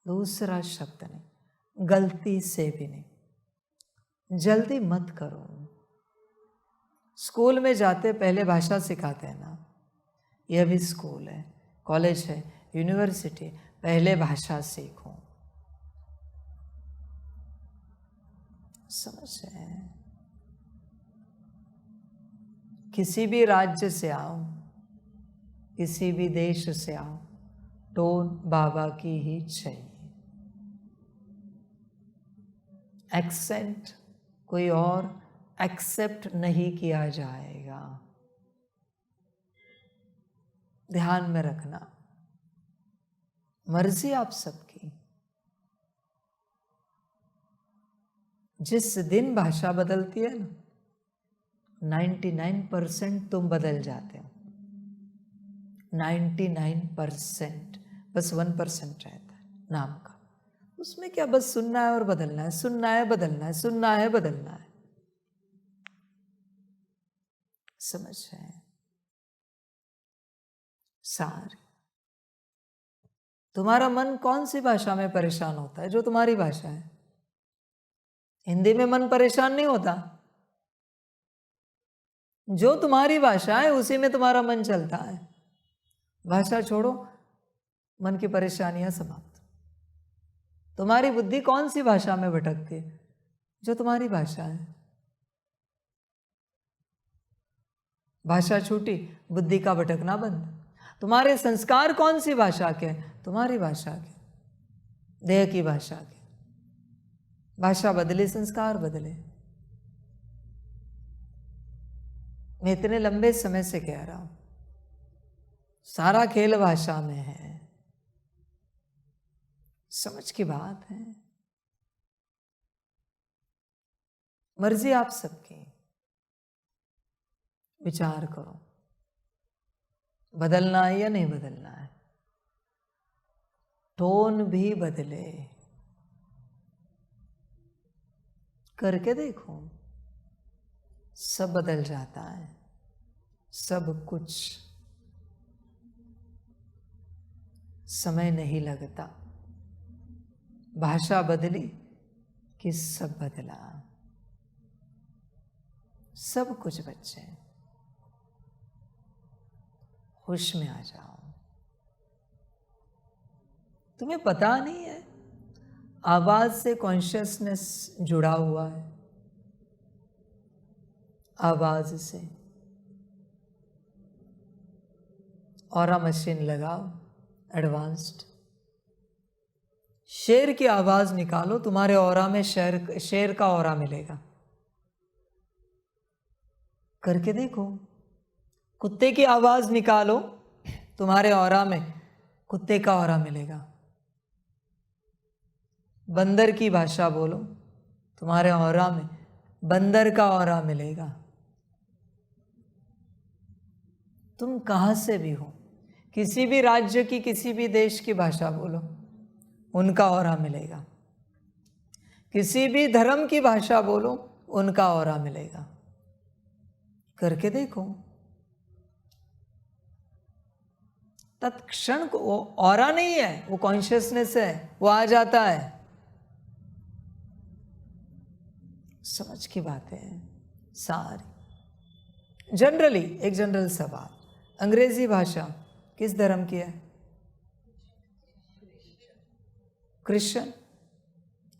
दूसरा शब्द नहीं, गलती से भी नहीं। जल्दी मत करो। स्कूल में जाते पहले भाषा सिखाते हैं ना, यह भी स्कूल है, कॉलेज है, यूनिवर्सिटी, पहले भाषा सीखो। समझ रहे हैं? किसी भी राज्य से आओ, किसी भी देश से आओ, टोन बाबा की ही चाहिए। एक्सेंट कोई और एक्सेप्ट नहीं किया जाएगा। ध्यान में रखना, मर्जी आप सबकी। जिस दिन भाषा बदलती है ना, 99% तुम बदल जाते हो। 99%, बस 1% रहता है नाम का। उसमें क्या, बस सुनना है और बदलना है, सुनना है बदलना है, सुनना है बदलना है। समझ रहे हैं? सारे तुम्हारा मन कौन सी भाषा में परेशान होता है? जो तुम्हारी भाषा है। हिंदी में मन परेशान नहीं होता। जो तुम्हारी भाषा है उसी में तुम्हारा मन चलता है। भाषा छोड़ो, मन की परेशानियां समाप्त। तुम्हारी बुद्धि कौन सी भाषा में भटकती है? जो तुम्हारी भाषा है। भाषा छूटी, बुद्धि का भटकना बंद। तुम्हारे संस्कार कौन सी भाषा के? तुम्हारी भाषा के, देह की भाषा के। भाषा बदले, संस्कार बदले। मैं इतने लंबे समय से कह रहा हूं, सारा खेल भाषा में है। समझ की बात है। मर्जी आप सबकी, विचार करो, बदलना है या नहीं बदलना है। टोन भी बदले, करके देखो, सब बदल जाता है, सब कुछ। समय नहीं लगता। भाषा बदली कि सब बदला। सब कुछ बच्चे, होश में आ जाओ। तुम्हें पता नहीं है, आवाज से कॉन्शियसनेस जुड़ा हुआ है। आवाज से ऑरा मशीन लगाओ, एडवांस्ड। शेर की आवाज निकालो, तुम्हारे ऑरा में शेर का ऑरा मिलेगा। करके देखो। कुत्ते की आवाज निकालो, तुम्हारे ऑरा में कुत्ते का ऑरा मिलेगा। बंदर की भाषा बोलो, तुम्हारे ऑरा में बंदर का ऑरा मिलेगा। तुम कहां से भी हो, किसी भी राज्य की, किसी भी देश की भाषा बोलो, उनका ऑरा मिलेगा। किसी भी धर्म की भाषा बोलो, उनका ऑरा मिलेगा। करके देखो। तत्क्षण को, वो ऑरा नहीं है, वो कॉन्शियसनेस है, वो आ जाता है। समझ की बातें हैं सारी। जनरली एक जनरल सवाल, अंग्रेजी भाषा किस धर्म की है? क्रिश्चियन।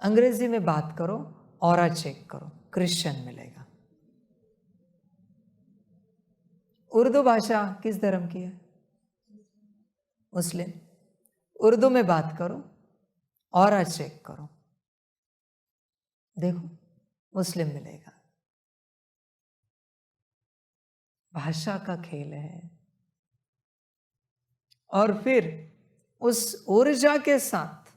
अंग्रेजी में बात करो, ऑरा चेक करो, क्रिश्चियन मिलेगा। उर्दू भाषा किस धर्म की है? मुस्लिम। उर्दू में बात करो, ऑरा चेक करो, देखो मुस्लिम मिलेगा। भाषा का खेल है। और फिर उस ऊर्जा के साथ,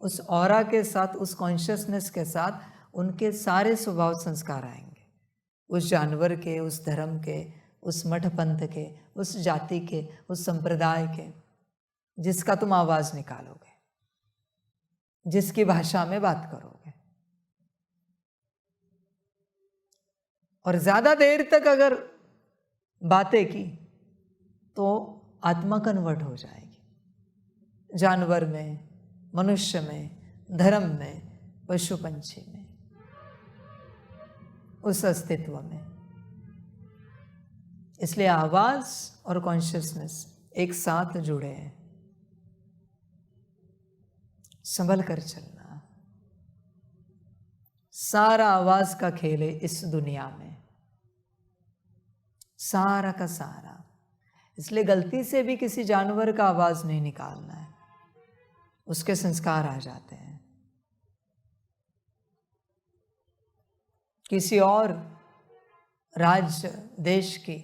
उस ऑरा के साथ, उस कॉन्शियसनेस के साथ उनके सारे स्वभाव संस्कार आएंगे। उस जानवर के, उस धर्म के, उस मठ पंथ के, उस जाति के, उस संप्रदाय के, जिसका तुम आवाज निकालोगे, जिसकी भाषा में बात करोगे। और ज्यादा देर तक अगर बातें की तो आत्मा कन्वर्ट हो जाएगी। जानवर में, मनुष्य में, धर्म में, पशु पंछी में, उस अस्तित्व में। इसलिए आवाज और कॉन्शियसनेस एक साथ जुड़े हैं। संभल कर चलना। सारा आवाज का खेल है इस दुनिया में, सारा का सारा। इसलिए गलती से भी किसी जानवर का आवाज नहीं निकालना है, उसके संस्कार आ जाते हैं। किसी और राज्य देश की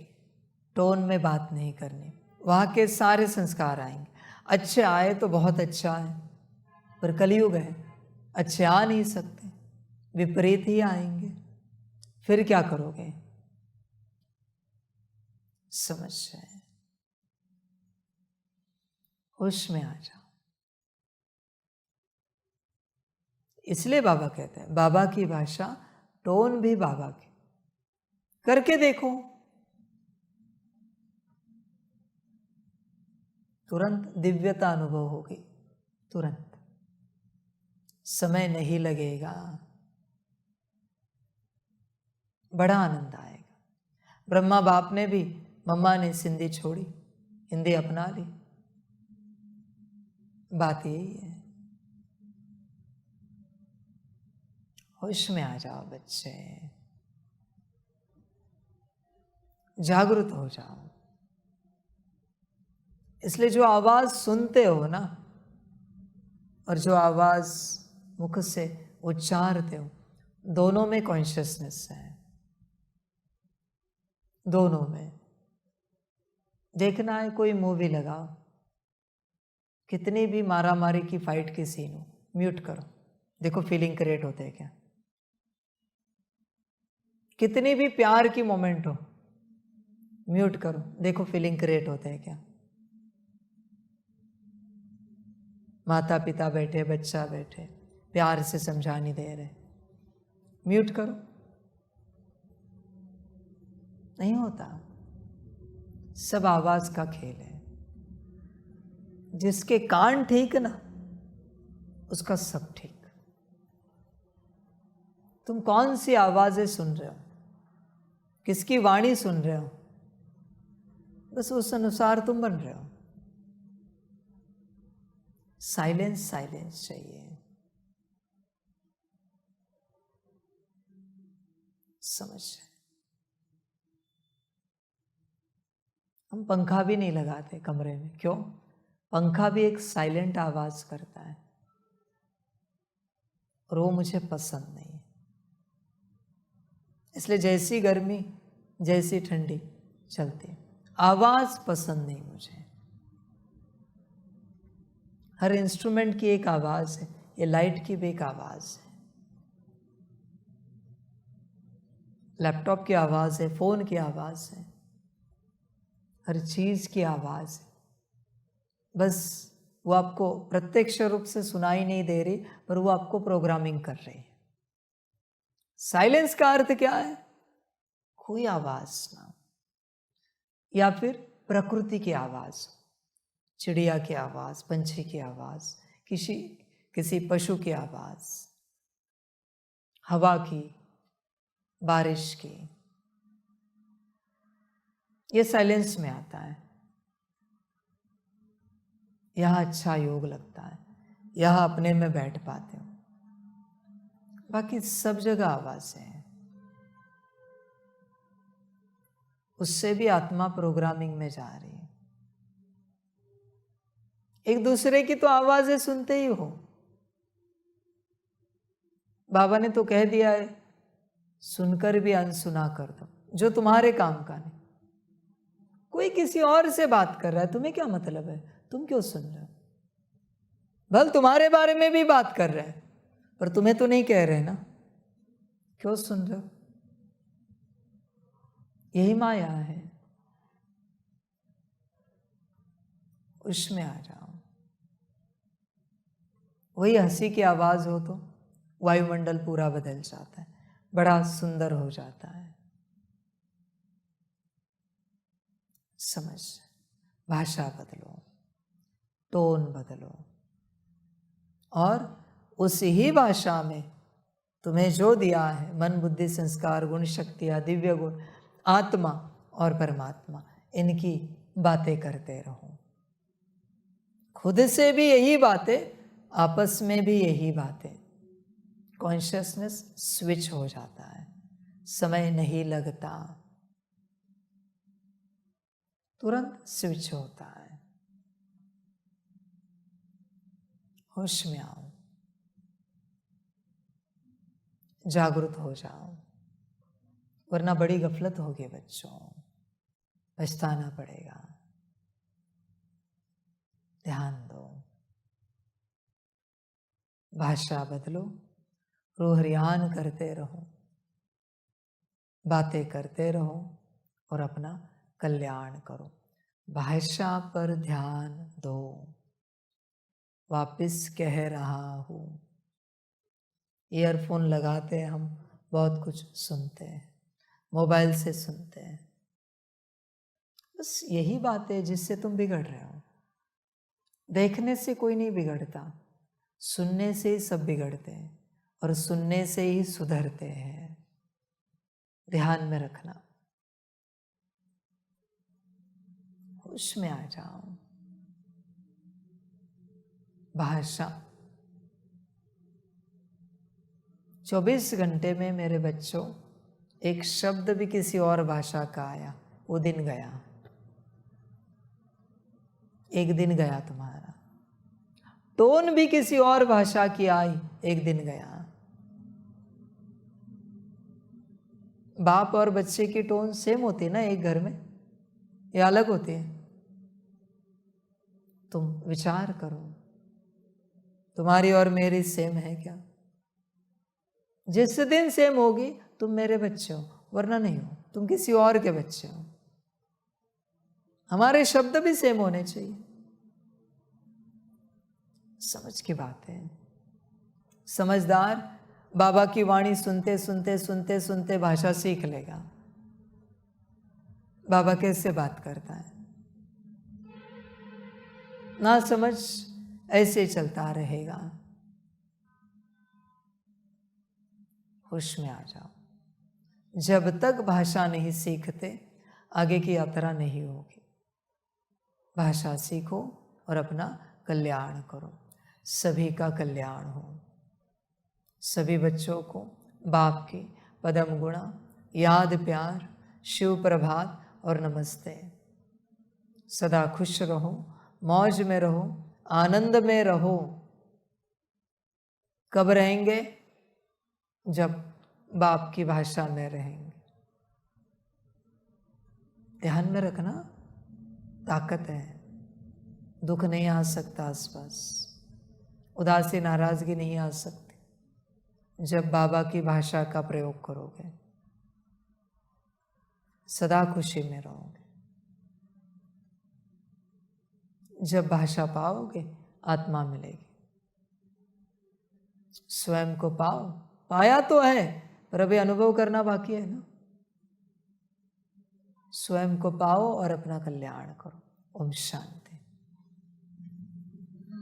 टोन में बात नहीं करनी, वहाँ के सारे संस्कार आएंगे। अच्छे आए तो बहुत अच्छा है, पर कलयुग है, अच्छे आ नहीं सकते, विपरीत ही आएंगे। फिर क्या करोगे? समझ जाए, होश में आ जाओ। इसलिए बाबा कहते हैं, बाबा की भाषा, टोन भी बाबा की। करके देखो, तुरंत दिव्यता अनुभव होगी, तुरंत। समय नहीं लगेगा, बड़ा आनंद आएगा। ब्रह्मा बाप ने भी, मम्मा ने सिंधी छोड़ी, हिंदी अपना ली। बात यही है। होश में आ जाओ बच्चे, जागृत हो जाओ। इसलिए जो आवाज सुनते हो ना, और जो आवाज मुख से उच्चारते हो, दोनों में कॉन्शियसनेस है, दोनों में। देखना है, कोई मूवी लगाओ, कितनी भी मारा मारी की फाइट की सीन हो, म्यूट करो, देखो फीलिंग क्रिएट होते हैं क्या। कितनी भी प्यार की मोमेंट हो, म्यूट करो, देखो फीलिंग क्रिएट होते हैं क्या। माता पिता बैठे, बच्चा बैठे, प्यार से समझा नहीं दे रहे, म्यूट करो, नहीं होता। सब आवाज का खेल है। जिसके कान ठीक ना, उसका सब ठीक। तुम कौन सी आवाजें सुन रहे हो, किसकी वाणी सुन रहे हो, बस उस अनुसार तुम बन रहे हो। साइलेंस, साइलेंस चाहिए। समझ। हम पंखा भी नहीं लगाते कमरे में, क्यों? पंखा भी एक साइलेंट आवाज करता है, और वो मुझे पसंद नहीं। इसलिए जैसी गर्मी, जैसी ठंडी चलती, आवाज पसंद नहीं मुझे। हर इंस्ट्रूमेंट की एक आवाज है, ये लाइट की भी एक आवाज है, लैपटॉप की आवाज है, फोन की आवाज है, हर चीज की आवाज है। बस वो आपको प्रत्यक्ष रूप से सुनाई नहीं दे रही, पर वो आपको प्रोग्रामिंग कर रही है। साइलेंस का अर्थ क्या है? कोई आवाज ना, या फिर प्रकृति की आवाज, चिड़िया की आवाज, पंछी की आवाज, किसी पशु की आवाज, हवा की, बारिश की, ये साइलेंस में आता है। यह अच्छा योग लगता है, यह अपने में बैठ पाते हो। बाकी सब जगह आवाज है, उससे भी आत्मा प्रोग्रामिंग में जा रही है। एक दूसरे की तो आवाजें सुनते ही हो। बाबा ने तो कह दिया है, सुनकर भी अनसुना कर दो, जो तुम्हारे काम का नहीं। कोई किसी और से बात कर रहा है, तुम्हें क्या मतलब है? तुम क्यों सुन रहे हो? भल तुम्हारे बारे में भी बात कर रहे हैं, पर तुम्हें तो नहीं कह रहे ना, क्यों सुन रहे हो? यही माया है। उसमें आ जाओ। वही हंसी की आवाज हो तो वायुमंडल पूरा बदल जाता है, बड़ा सुंदर हो जाता है। समझ, भाषा बदलो, टोन बदलो, और उसी ही भाषा में तुम्हें जो दिया है, मन बुद्धि संस्कार गुण शक्तियाँ दिव्य गुण आत्मा और परमात्मा, इनकी बातें करते रहो। खुद से भी यही बातें, आपस में भी यही बातें। कॉन्शियसनेस स्विच हो जाता है, समय नहीं लगता, तुरंत स्विच होता है। होश में आओ, जागरूक हो जाओ, वरना बड़ी गफलत होगी बच्चों, पछताना पड़ेगा। ध्यान दो, भाषा बदलो, रूहरियान करते रहो, बातें करते रहो और अपना कल्याण करो। भाषा पर ध्यान दो। वापिस कह रहा हूँ, ईयरफोन लगाते हैं हम, बहुत कुछ सुनते हैं, मोबाइल से सुनते हैं, बस यही बात है जिससे तुम बिगड़ रहे हो। देखने से कोई नहीं बिगड़ता, सुनने से ही सब बिगड़ते हैं और सुनने से ही सुधरते हैं। ध्यान में रखना, होश में आ जाओ। भाषा 24 घंटे में मेरे बच्चों एक शब्द भी किसी और भाषा का आया, वो दिन गया, एक दिन गया तुम्हारा। टोन भी किसी और भाषा की आई, एक दिन गया। बाप और बच्चे की टोन सेम होती है ना एक घर में, या अलग होती है? तुम विचार करो, तुम्हारी और मेरी सेम है क्या? जिस दिन सेम होगी तुम मेरे बच्चे हो, वरना नहीं हो, तुम किसी और के बच्चे हो। हमारे शब्द भी सेम होने चाहिए। समझ की बात है। समझदार बाबा की वाणी सुनते सुनते सुनते सुनते भाषा सीख लेगा। बाबा कैसे बात करता है, ना समझ ऐसे चलता रहेगा। होश में आ जाओ। जब तक भाषा नहीं सीखते आगे की यात्रा नहीं होगी। भाषा सीखो और अपना कल्याण करो, सभी का कल्याण हो। सभी बच्चों को बाप की पदम गुणा, याद प्यार, शिव प्रभात और नमस्ते। सदा खुश रहो, मौज में रहो, आनंद में रहो। कब रहेंगे? जब बाप की भाषा में रहेंगे। ध्यान में रखना, ताकत है, दुख नहीं आ सकता आसपास, उदासी नाराजगी नहीं आ सकती जब बाबा की भाषा का प्रयोग करोगे। सदा खुशी में रहोगे। जब भाषा पाओगे आत्मा मिलेगी। स्वयं को पाओ, पाया तो है पर अभी अनुभव करना बाकी है ना। स्वयं को पाओ और अपना कल्याण करो। ओम शांति।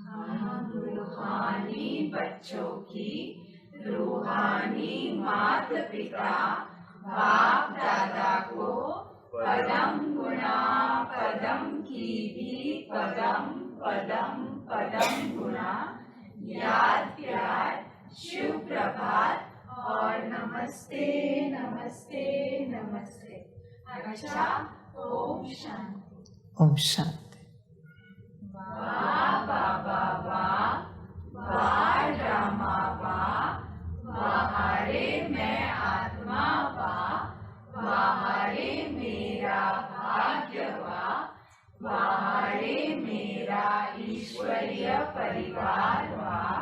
हम रूहानी बच्चों की रूहानी माता पिता बाप दादा को पदम गुणा पदम की भी पदम पदम पदम गुणा, याद प्यार, शिव प्रभात और नमस्ते नमस्ते नमस्ते। अच्छा, ओम शांति। ओम शांति। वाह बाबा वाह, वाह रामा वाह, वाहरे मैं आत्मा वाह, वाहरे मेरा भाग्य वाह, वाहरे मेरा ईश्वरीय परिवार वाह,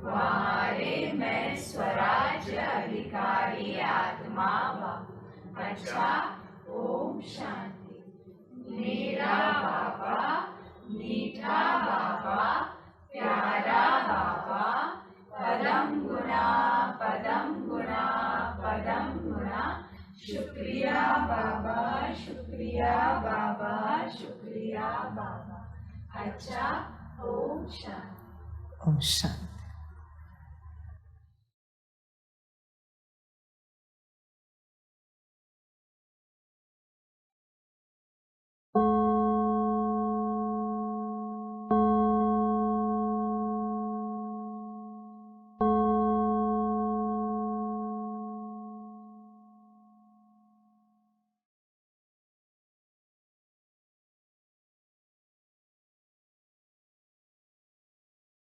वाहरे मैं स्वराज्य अधिकारी आत्मा वाह। अच्छा, ओम शांति। मेरा बाबा मीठा बाबा, प्यारा बाबा, पदम गुणा पदम गुणा पदम गुणा। शुक्रिया बाबा, शुक्रिया बाबा, शुक्रिया बाबा। अच्छा, ओम शांति। ओम शांति।